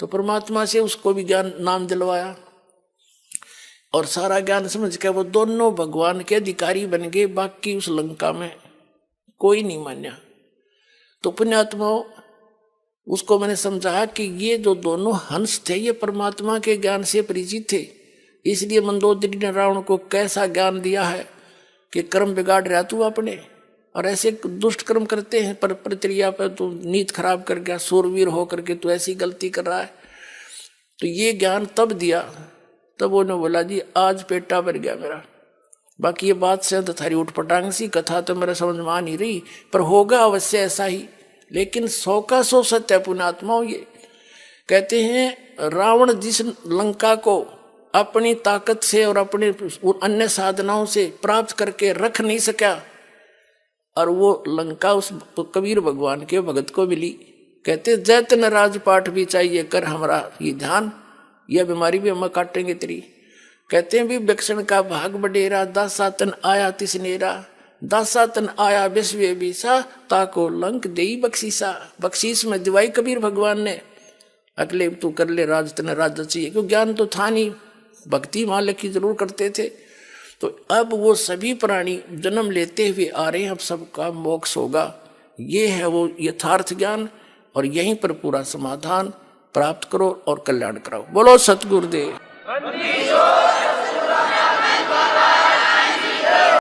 तो परमात्मा से उसको भी ज्ञान नाम दिलवाया, और सारा ज्ञान समझ के वो दोनों भगवान के अधिकारी बन गए। बाकी उस लंका में कोई नहीं मान्या। तो पुण्यात्मा उसको मैंने समझाया कि ये जो दोनों हंस थे ये परमात्मा के ज्ञान से परिचित थे, इसलिए मंदोदरी ने रावण को कैसा ज्ञान दिया है कि कर्म बिगाड़ रहा तू अपने, और ऐसे दुष्ट कर्म करते हैं पर प्रक्रिया पर तू नीत खराब कर गया, सूरवीर होकर के तू ऐसी गलती कर रहा है। तो ये ज्ञान तब दिया, तब उन्होंने बोला जी आज पेटा भर गया मेरा। बाकी ये बात से तो थारी उठपटांग सी कथा तो मेरे समझ में आ नहीं रही, पर होगा अवश्य ऐसा ही। लेकिन 100 का 100 सत्य है पुण्यात्माओं। ये कहते हैं रावण जिस लंका को अपनी ताकत से और अपने अन्य साधनाओं से प्राप्त करके रख नहीं सका, और वो लंका उस कबीर भगवान के भगत को मिली। कहते जैतन राजपाट भी चाहिए कर हमारा ये ध्यान, यह बीमारी भी हम काटेंगे तेरी। कहते हैं भी विभीषण का भाग बडेरा, दासातन आया तिसनेरा, दासातन आया विश्व बीसा, ताको लंक देई बख्शीसा। बख्शीश में दिवाई कबीर भगवान ने, अगले तू कर ले राज, तने राज चाहिए, क्यों ज्ञान तो था नहीं, भक्ति मालिक की जरूर करते थे। तो अब वो सभी प्राणी जन्म लेते हुए आ रहे हैं, अब सबका मोक्ष होगा। ये है वो यथार्थ ज्ञान, और यहीं पर पूरा समाधान प्राप्त करो और कल्याण कराओ। बोलो सतगुरुदेव।